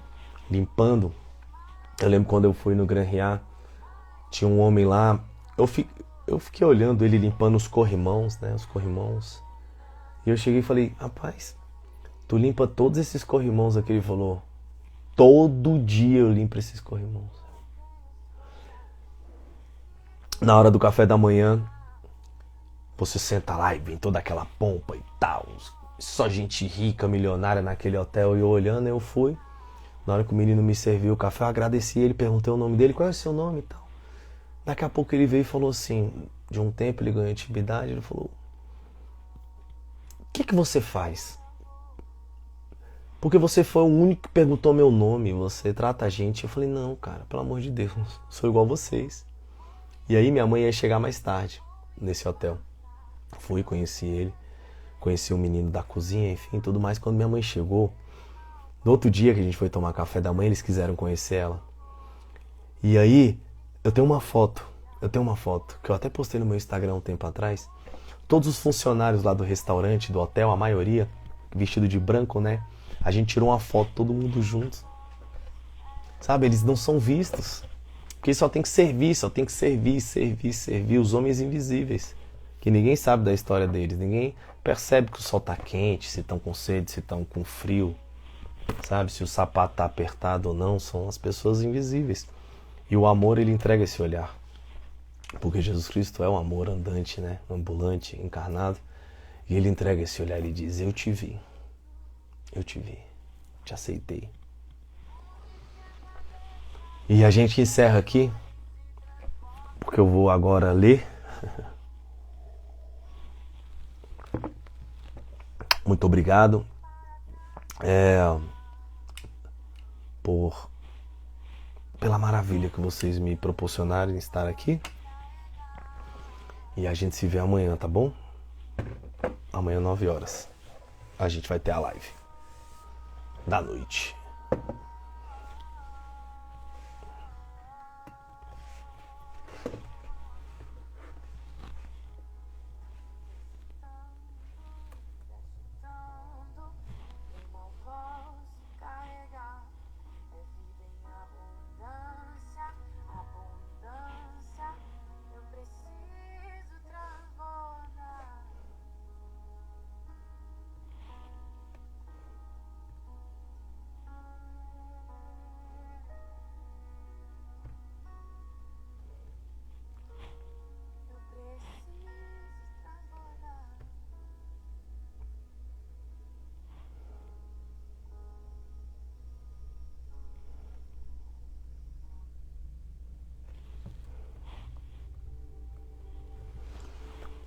limpando? Eu lembro quando eu fui no Gran Riá, tinha um homem lá, eu fiquei olhando ele limpando os corrimãos, né? Os corrimãos. E eu cheguei e falei, rapaz, tu limpa todos esses corrimãos aqui? Ele falou, todo dia eu limpo esses corrimãos. Na hora do café da manhã, você senta lá e vem toda aquela pompa e tal, só gente rica, milionária naquele hotel. E eu olhando, eu fui. Na hora que o menino me serviu o café, eu agradeci ele, perguntei o nome dele, qual é o seu nome e tal. Daqui a pouco ele veio e falou assim, de um tempo ele ganhou intimidade, ele falou, o que você faz? Porque você foi o único que perguntou meu nome, você trata a gente. Eu falei, não, cara, pelo amor de Deus, sou igual a vocês. E aí minha mãe ia chegar mais tarde nesse hotel. Fui, conheci ele, conheci o menino da cozinha, enfim, tudo mais. Quando minha mãe chegou, no outro dia que a gente foi tomar café da manhã, eles quiseram conhecer ela. E aí, eu tenho uma foto que eu até postei no meu Instagram um tempo atrás. Todos os funcionários lá do restaurante, do hotel, a maioria, vestido de branco, né? A gente tirou uma foto, todo mundo junto. Sabe, eles não são vistos. Porque só tem que servir, servir os homens invisíveis. Que ninguém sabe da história deles. Ninguém percebe que o sol tá quente, se estão com sede, se estão com frio. Sabe, se o sapato tá apertado ou não, são as pessoas invisíveis. E o amor, ele entrega esse olhar. Porque Jesus Cristo é um amor andante, né? Ambulante, encarnado. E ele entrega esse olhar e diz, eu te vi, te aceitei. E a gente encerra aqui, porque eu vou agora ler. Muito obrigado pela maravilha que vocês me proporcionaram em estar aqui. E a gente se vê amanhã, tá bom? Amanhã, 9 horas. A gente vai ter a live da noite.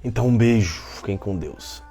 Então um beijo, fiquem com Deus.